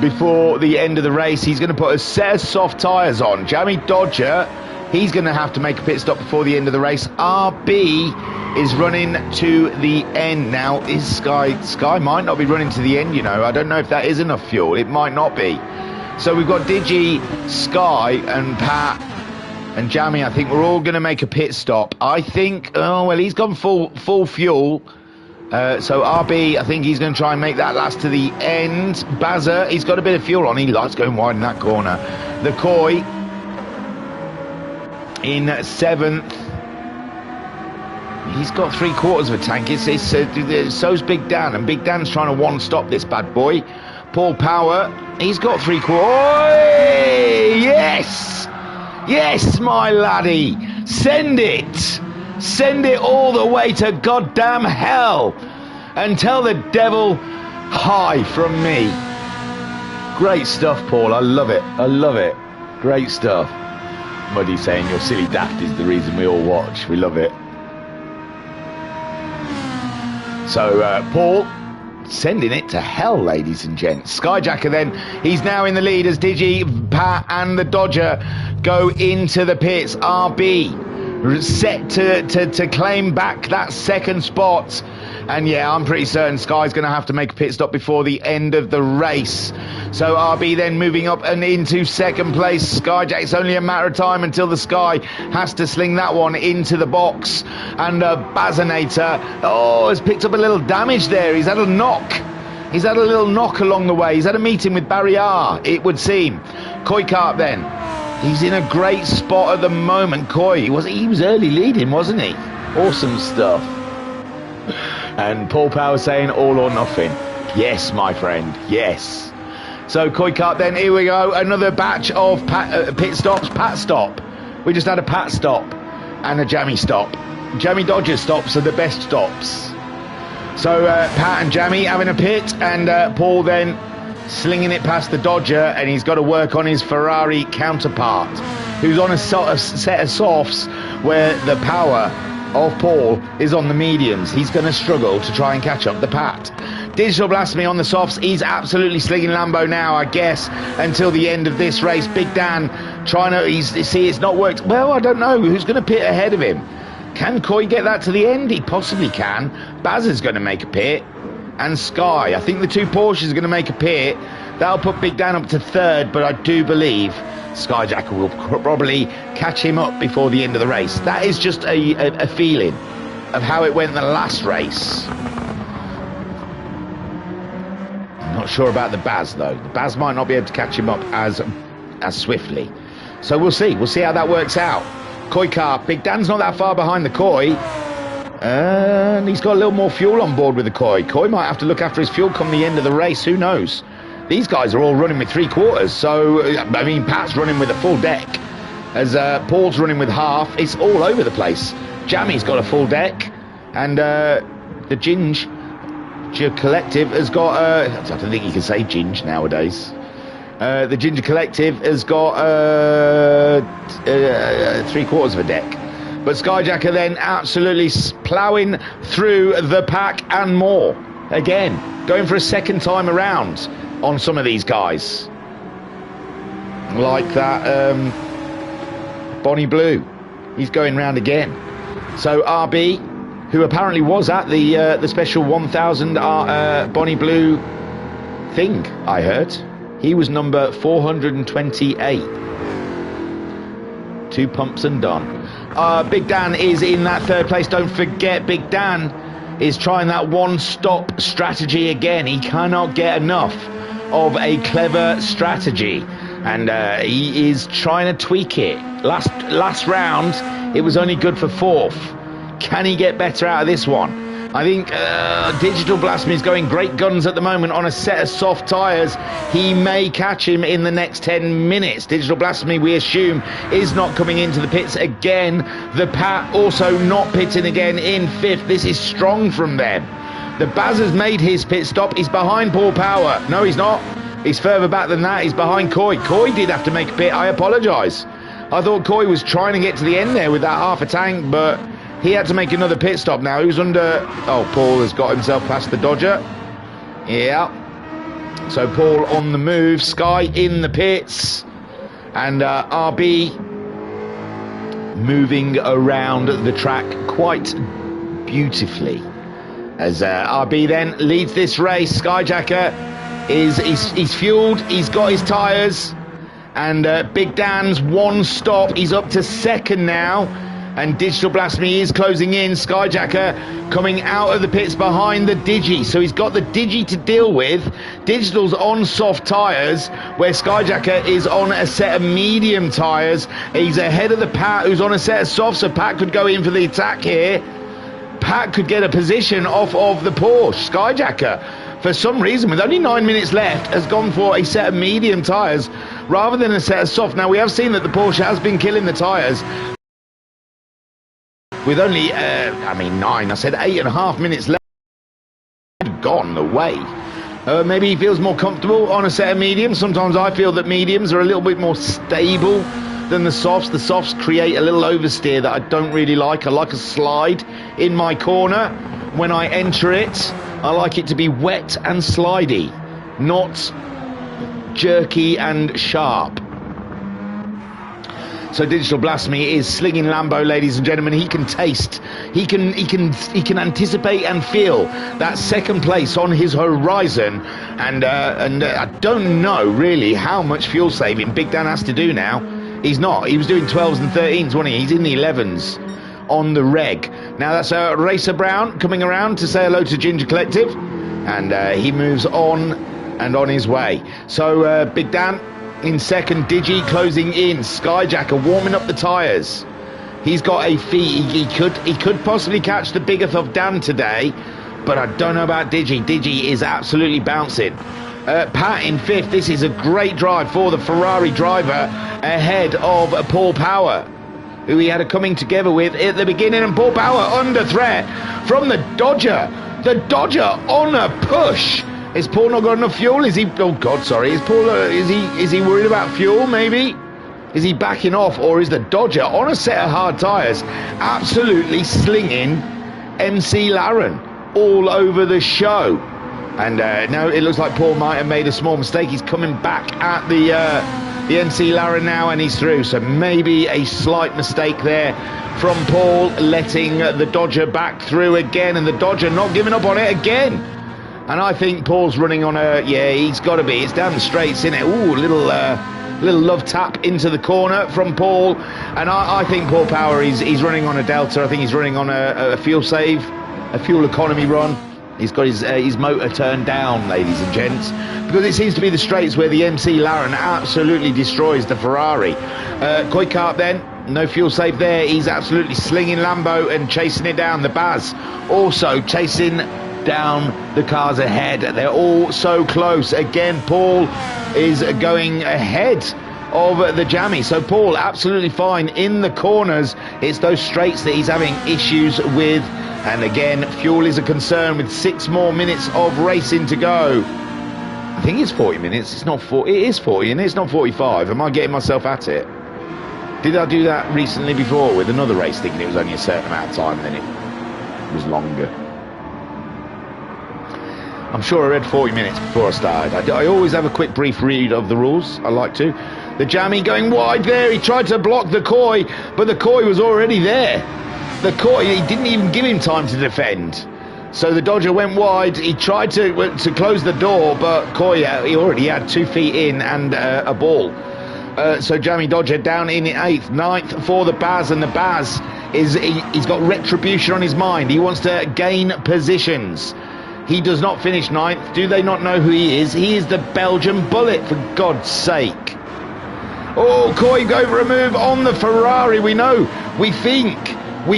before the end of the race. He's going to put a set of soft tyres on. Jammy Dodger, he's going to have to make a pit stop before the end of the race. RB is running to the end. Now is Sky might not be running to the end, you know. I don't know if that is enough fuel. It might not be. So we've got Digi, Sky and Pat and Jammy. I think we're all going to make a pit stop. I think, oh well, he's gone full fuel. So RB, I think he's going to try and make that last to the end. Bazza, he's got a bit of fuel on. He likes going wide in that corner. The Koi in 7th. He's got 3/4 of a tank. So's Big Dan, and Big Dan's trying to one-stop this bad boy. Paul Power, he's got 3/4. Yes! Yes, my laddie. Send it. Send it all the way to goddamn hell. And tell the devil hi from me. Great stuff, Paul. I love it. I love it. Great stuff. Muddy saying your silly daft is the reason we all watch. We love it. So, Paul, sending it to hell, ladies and gents. Skyjacker then, he's now in the lead as Digi, Pat and the Dodger go into the pits. RB set to claim back that second spot. And yeah, I'm pretty certain Sky's going to have to make a pit stop before the end of the race. So RB then moving up and into second place. Skyjack, it's only a matter of time until the Sky has to sling that one into the box. And Bazanator, has picked up a little damage there. He's had a knock. He's had a little knock along the way. He's had a meeting with Barry R, it would seem. Koi Karp then. He's in a great spot at the moment. Koi, he was early leading, wasn't he? Awesome stuff. And Paul Power saying all or nothing. Yes, my friend, yes. So Koi Karp then, here we go. Another batch of pit stops. Pat stop. We just had a Pat stop and a Jammy stop. Jammy Dodger stops are the best stops. So Pat and Jammy having a pit, and Paul then slinging it past the Dodger, and he's got to work on his Ferrari counterpart, who's on a set of softs where the power of Paul is on the mediums. He's going to struggle to try and catch up the Pat. Digital Blasphemy on the softs. He's absolutely slinging Lambo now, I guess, until the end of this race. Big Dan trying to, it's not worked. Well, I don't know who's going to pit ahead of him. Can Koi get that to the end? He possibly can. Baz is going to make a pit. And Sky, I think the two Porsches are going to make a pit. That'll put Big Dan up to third, but I do believe Skyjacker will probably catch him up before the end of the race. That is just a feeling of how it went in the last race. I'm not sure about the Baz, though. The Baz might not be able to catch him up as swiftly. So we'll see. We'll see how that works out. Koi Karp. Big Dan's not that far behind the Koi. And he's got a little more fuel on board with the Koi. Koi might have to look after his fuel come the end of the race. Who knows? These guys are all running with 3/4. So, I mean, Pat's running with a full deck. As Paul's running with half. It's all over the place. Jammy's got a full deck. And the Ginge Collective has got... I don't think you can say Ginge nowadays. The Ginger Collective has got 3/4 of a deck. But Skyjacker then absolutely ploughing through the pack and more. Again, going for a second time around on some of these guys. Like that Bonnie Blue. He's going round again. So RB, who apparently was at the special 1000 Bonnie Blue thing, I heard. He was number 428. 2 pumps and done. Big Dan is in that third place. Don't forget, Big Dan is trying that one-stop strategy again. He cannot get enough of a clever strategy, and he is trying to tweak it. Last round, it was only good for 4th. Can he get better out of this one? I think Digital Blasphemy is going great guns at the moment on a set of soft tyres. He may catch him in the next 10 minutes. Digital Blasphemy, we assume, is not coming into the pits again. The Pat also not pitting again in 5th. This is strong from them. The Baz has made his pit stop. He's behind Paul Power. No, he's not. He's further back than that. He's behind Coy. Coy did have to make a pit. I apologise. I thought Coy was trying to get to the end there with that half a tank, but... he had to make another pit stop now. He was under... oh, Paul has got himself past the Dodger. Yeah. So Paul on the move. Sky in the pits. And RB moving around the track quite beautifully. As RB then leads this race. Skyjacker he's fueled. He's got his tyres. And Big Dan's one stop. He's up to 2nd now. And Digital Blasphemy is closing in. Skyjacker coming out of the pits behind the Digi. So he's got the Digi to deal with. Digital's on soft tyres, where Skyjacker is on a set of medium tyres. He's ahead of the Pat, who's on a set of soft, so Pat could go in for the attack here. Pat could get a position off of the Porsche. Skyjacker, for some reason, with only 9 minutes left, has gone for a set of medium tyres rather than a set of soft. Now, we have seen that the Porsche has been killing the tyres. With only, 9, I said 8.5 minutes left, gone away. Maybe he feels more comfortable on a set of mediums. Sometimes I feel that mediums are a little bit more stable than the softs. The softs create a little oversteer that I don't really like. I like a slide in my corner. When I enter it, I like it to be wet and slidey, not jerky and sharp. So Digital Blasphemy is slinging Lambo, ladies and gentlemen. He can taste, he can anticipate and feel that 2nd place on his horizon. And I don't know really how much fuel saving Big Dan has to do now. He's not. He was doing 12s and 13s, wasn't he? He's in the 11s on the reg. Now that's Racer Brown coming around to say hello to Ginger Collective, and he moves on and on his way. So Big Dan in 2nd, Digi closing in. Skyjacker warming up the tyres. He's got a feet. He could possibly catch the bigger of Dan today, but I don't know about Digi. Digi is absolutely bouncing. Pat in 5th. This is a great drive for the Ferrari driver ahead of Paul Power, who he had a coming together with at the beginning, and Paul Power under threat from the Dodger. The Dodger on a push. Is Paul not got enough fuel? Is he... oh, God, sorry. Is Paul... is he worried about fuel, maybe? Is he backing off? Or is the Dodger on a set of hard tyres absolutely slinging MC Laren all over the show? And now it looks like Paul might have made a small mistake. He's coming back at the MC Laren now, and he's through. So maybe a slight mistake there from Paul, letting the Dodger back through again. And the Dodger not giving up on it again. And I think Paul's running on a... yeah, he's got to be. It's down the straights, isn't it? Ooh, little love tap into the corner from Paul. And I think Paul Power, he's running on a Delta. I think he's running on a fuel save, a fuel economy run. He's got his motor turned down, ladies and gents, because it seems to be the straights where the MC Laren absolutely destroys the Ferrari. Koi Karp then No fuel save there. He's absolutely slinging Lambo and chasing it down. The Baz also chasing down the cars ahead. They're all so close. Again, Paul is going ahead of the Jammy. So Paul absolutely fine in the corners. It's those straights that he's having issues with. And again, fuel is a concern with 6 more minutes of racing to go. I think it's 40 minutes. It's not 40. It is 40 and it's not 45. Am I getting myself at it? Did I do that recently before with another race thinking it was only a certain amount of time and then it was longer? I'm sure I read 40 minutes before I started. I always have a quick brief read of the rules. I like to. The Jammy going wide there. He tried to block the Koi, but the Koi was already there. The Koi, he didn't even give him time to defend. So the Dodger went wide. He tried to close the door, but Koi, he already had 2 feet in and a ball. So Jammy Dodger down in 8th, 9th for the Baz, and the Baz he's got retribution on his mind. He wants to gain positions. He does not finish 9th. Do they not know who he is? He is the Belgian Bullet, for God's sake. Oh, Koi go for a move on the Ferrari. We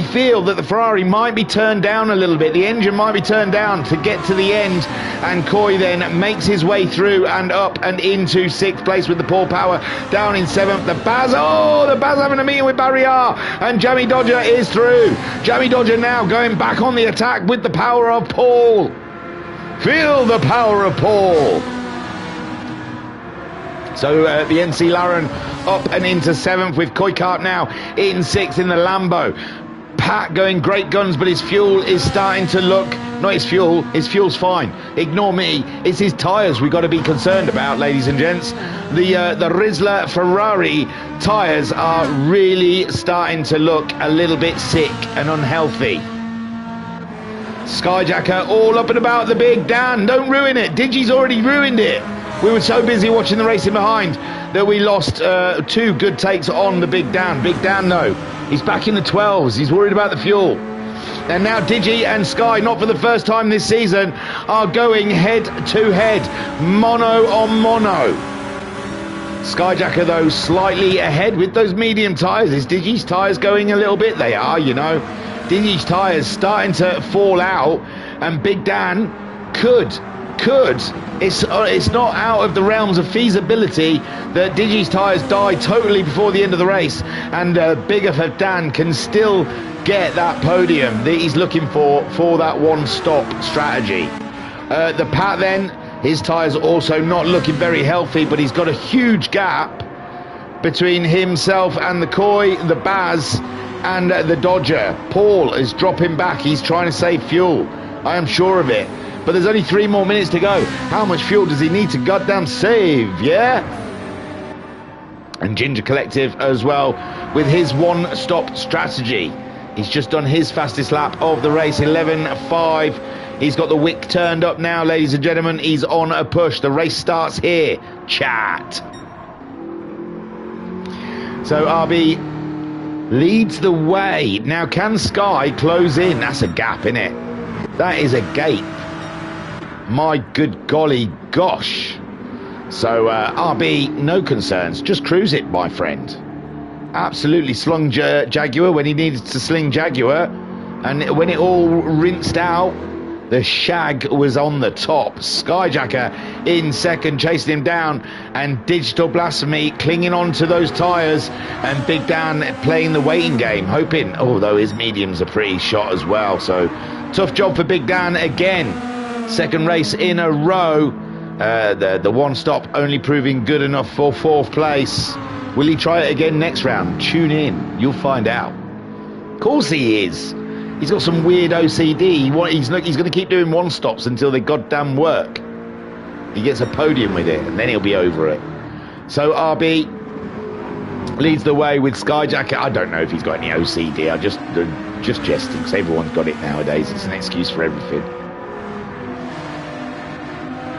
feel that the Ferrari might be turned down a little bit. The engine might be turned down to get to the end. And Koi then makes his way through and up and into 6th place with the Paul Power. Down in 7th, the Baz. Oh, the Baz having a meeting with Barrier. And Jammy Dodger is through. Jammy Dodger now going back on the attack with the power of Paul. Feel the power of Paul. So the NC Laren up and into 7th with Koikart now in 6th in the Lambo. Pat going great guns, but his fuel is starting to look... Not his fuel's fine. Ignore me. It's his tyres we've got to be concerned about, ladies and gents. The Rizzler Ferrari tyres are really starting to look a little bit sick and unhealthy. Skyjacker all up and about the Big Dan. Don't ruin it. Digi's already ruined it. We were so busy watching the racing behind that we lost 2 good takes on the Big Dan. Big Dan, though, he's back in the 12s. He's worried about the fuel. And now Digi and Sky, not for the first time this season, are going head to head. Mono on mono. Skyjacker, though, slightly ahead with those medium tyres. Is Digi's tyres going a little bit? They are, you know. Digi's tyres starting to fall out. And Big Dan could. It's not out of the realms of feasibility that Digi's tyres die totally before the end of the race, and Bigger for Dan can still get that podium that he's looking for that one-stop strategy. The Pat then, his tyres also not looking very healthy, but he's got a huge gap between himself and the Koi, the Baz, and the Dodger. Paul is dropping back. He's trying to save fuel. I am sure of it. But there's only 3 more minutes to go. How much fuel does he need to goddamn save, yeah? And Ginger Collective as well with his one-stop strategy. He's just done his fastest lap of the race, 11.5. He's got the wick turned up now, ladies and gentlemen. He's on a push. The race starts here. Chat. So RB leads the way. Now, can Sky close in? That's a gap, innit? That is a gate. My good golly gosh. So RB, no concerns. Just cruise it, my friend. Absolutely slung Jaguar when he needed to sling Jaguar. And when it all rinsed out, the Shag was on the top. Skyjacker in second, chasing him down. And Digital Blasphemy clinging on to those tyres. And Big Dan playing the waiting game, hoping, although his mediums are pretty shot as well. So tough job for Big Dan again. Second race in a row. The one stop only proving good enough for 4th place. Will he try it again next round? Tune in, you'll find out. Of course he is. He's got some weird OCD. He's going to keep doing one stops until they goddamn work. He gets a podium with it, and then he'll be over it. So RB leads the way with Skyjacker. I don't know if he's got any OCD. I just jesting, because everyone's got it nowadays. It's an excuse for everything.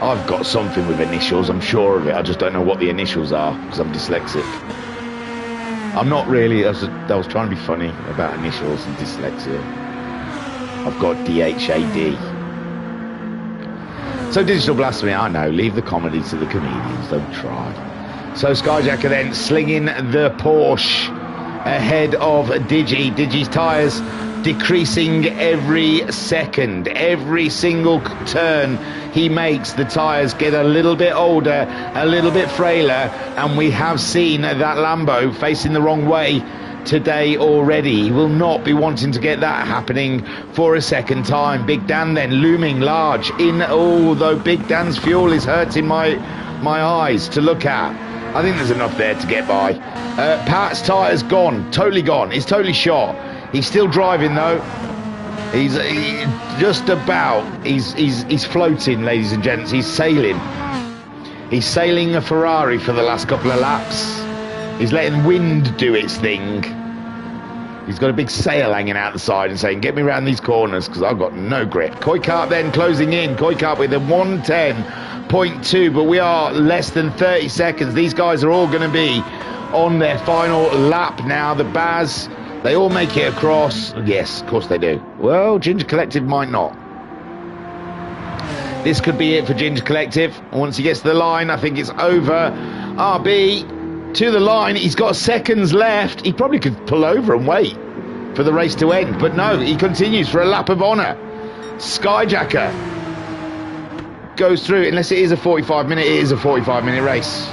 I've got something with initials, I'm sure of it. I just don't know what the initials are because I'm dyslexic. I'm not really. I was trying to be funny about initials and dyslexia. I've got DHAD. So Digital Blasphemy, I know. Leave the comedy to the comedians. Don't try. So Skyjacker then slinging the Porsche. ahead of Digi. Digi's tyres decreasing every second. Every single turn he makes, the tyres get a little bit older, a little bit frailer, and we have seen that Lambo facing the wrong way today already. He will not be wanting to get that happening for a second time. Big Dan then looming large in, although Big Dan's fuel is hurting my eyes to look at. I think there's enough there to get by. Pat's tyres gone, totally gone. He's totally shot. He's still driving though. He's just about. He's floating, ladies and gents. He's sailing. He's sailing a Ferrari for the last couple of laps. He's letting wind do its thing. He's got a big sail hanging out the side and saying, "Get me around these corners because I've got no grip." Koikart then closing in. Koikart with a 110.2, but we are less than 30 seconds. These guys are all going to be on their final lap now. The Baz. They all make it across. Yes, of course they do. Well, Ginger Collective might not. This could be it for Ginger Collective. Once he gets to the line, I think it's over. RB to the line. He's got seconds left. He probably could pull over and wait for the race to end. But no, he continues for a lap of honour. Skyjacker goes through. Unless it is a 45-minute, it is a 45-minute race.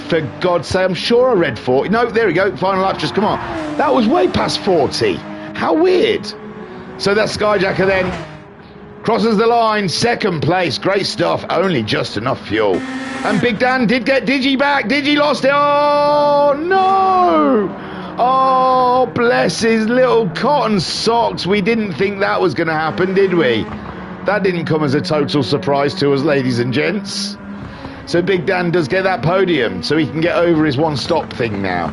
For God's sake, I'm sure I read 40. No, there we go. Final lap, just come on. That was way past 40. How weird. So that Skyjacker then crosses the line. Second place. Great stuff. Only just enough fuel. And Big Dan did get Digi back. Digi lost it. Oh, no. Oh, bless his little cotton socks. We didn't think that was going to happen, did we? That didn't come as a total surprise to us, ladies and gents. So Big Dan does get that podium, so he can get over his one-stop thing now.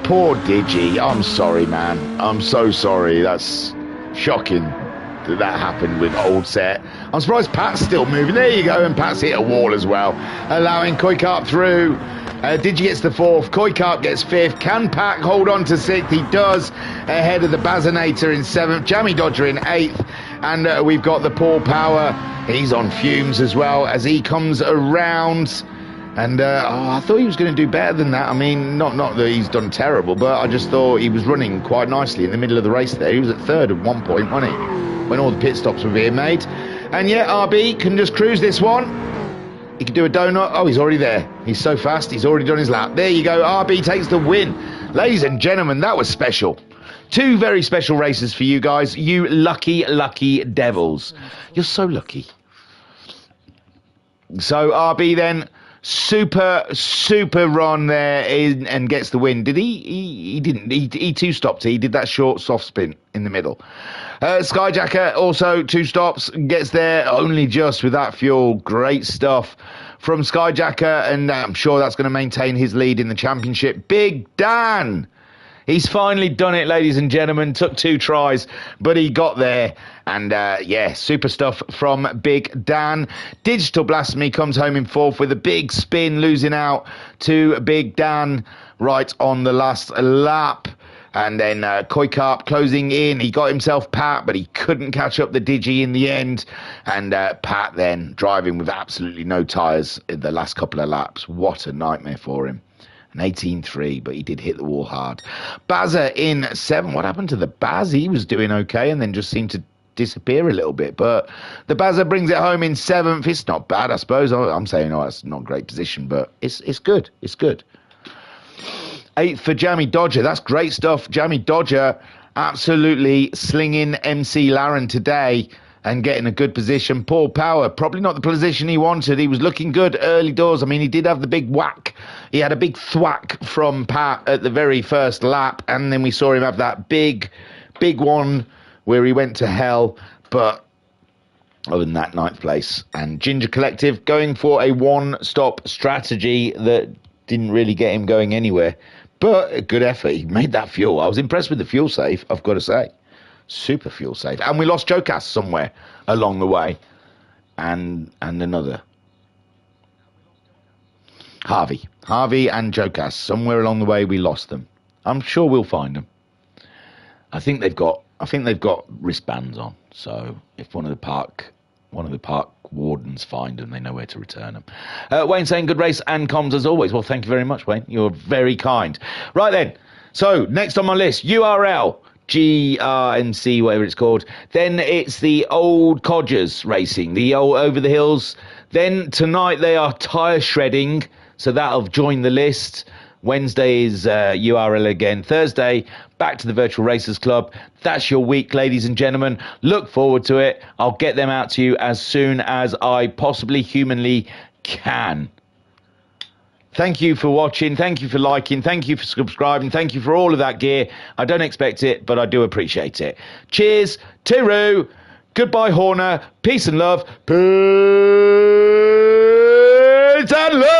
Poor Digi. I'm sorry, man. I'm so sorry. That's shocking that happened with old set. I'm surprised Pat's still moving. There you go, and Pat's hit a wall as well, allowing Koikart through. Digi gets the fourth. Koikart gets fifth. Can Pat hold on to sixth? He does, ahead of the Bazinator in seventh. Jammy Dodger in eighth. And we've got the Paul Power. He's on fumes as well as he comes around. And I thought he was going to do better than that. I mean, not that he's done terrible, but I just thought he was running quite nicely in the middle of the race there. He was at third at one point, wasn't he? When all the pit stops were being made. And yeah, RB can just cruise this one. He can do a donut. Oh, he's already there. He's so fast. He's already done his lap. There you go. RB takes the win. Ladies and gentlemen, that was special. Two very special races for you guys. You lucky, lucky devils. You're so lucky. So RB then, super run there and gets the win. Did he? He didn't. He two stopped. He did that short soft spin in the middle. Skyjacker also two stops, gets there only just with that fuel. Great stuff from Skyjacker, and I'm sure that's going to maintain his lead in the championship. Big Dan. He's finally done it, ladies and gentlemen. Took 2 tries, but he got there. And, yeah, super stuff from Big Dan. Digital Blasphemy comes home in fourth with a big spin, losing out to Big Dan right on the last lap. And then Koikart closing in. He got himself Pat, but he couldn't catch up the Digi in the end. And Pat then driving with absolutely no tyres in the last couple of laps. What a nightmare for him. An 18.3, but he did hit the wall hard. Bazza in 7. What happened to the Baz? He was doing okay and then just seemed to disappear a little bit. But the Bazza brings it home in 7th. It's not bad, I suppose. I'm saying, oh, that's not a great position, but it's good. It's good. 8th for Jammy Dodger. That's great stuff. Jammy Dodger absolutely slinging MC Laren today and getting a good position. Paul Power, probably not the position he wanted. He was looking good early doors. I mean, he did have the big whack. He had a big thwack from Pat at the very first lap, and then we saw him have that big one where he went to hell. But other than that, 9th place. And Ginger Collective going for a one-stop strategy that didn't really get him going anywhere. But a good effort. He made that fuel. I was impressed with the fuel save, I've got to say. Super fuel safe. And we lost Jokas somewhere along the way. And another. Harvey and Jokas. Somewhere along the way we lost them. I'm sure we'll find them. I think they've got wristbands on. So if one of the park wardens find them, they know where to return them. Wayne saying good race and comms as always. Well, thank you very much, Wayne. You're very kind. Right then. So, next on my list, URL, GRMC, whatever it's called. Then it's the Old Codgers Racing, the old Over the Hills. Then tonight they are tyre shredding, so that'll join the list. Wednesday is URL again. Thursday, back to the Virtual Racers Club. That's your week, ladies and gentlemen. Look forward to it. I'll get them out to you as soon as I possibly humanly can. Thank you for watching. Thank you for liking. Thank you for subscribing. Thank you for all of that gear. I don't expect it, but I do appreciate it. Cheers. Tiru. Goodbye, Horner. Peace and love. Peace and love.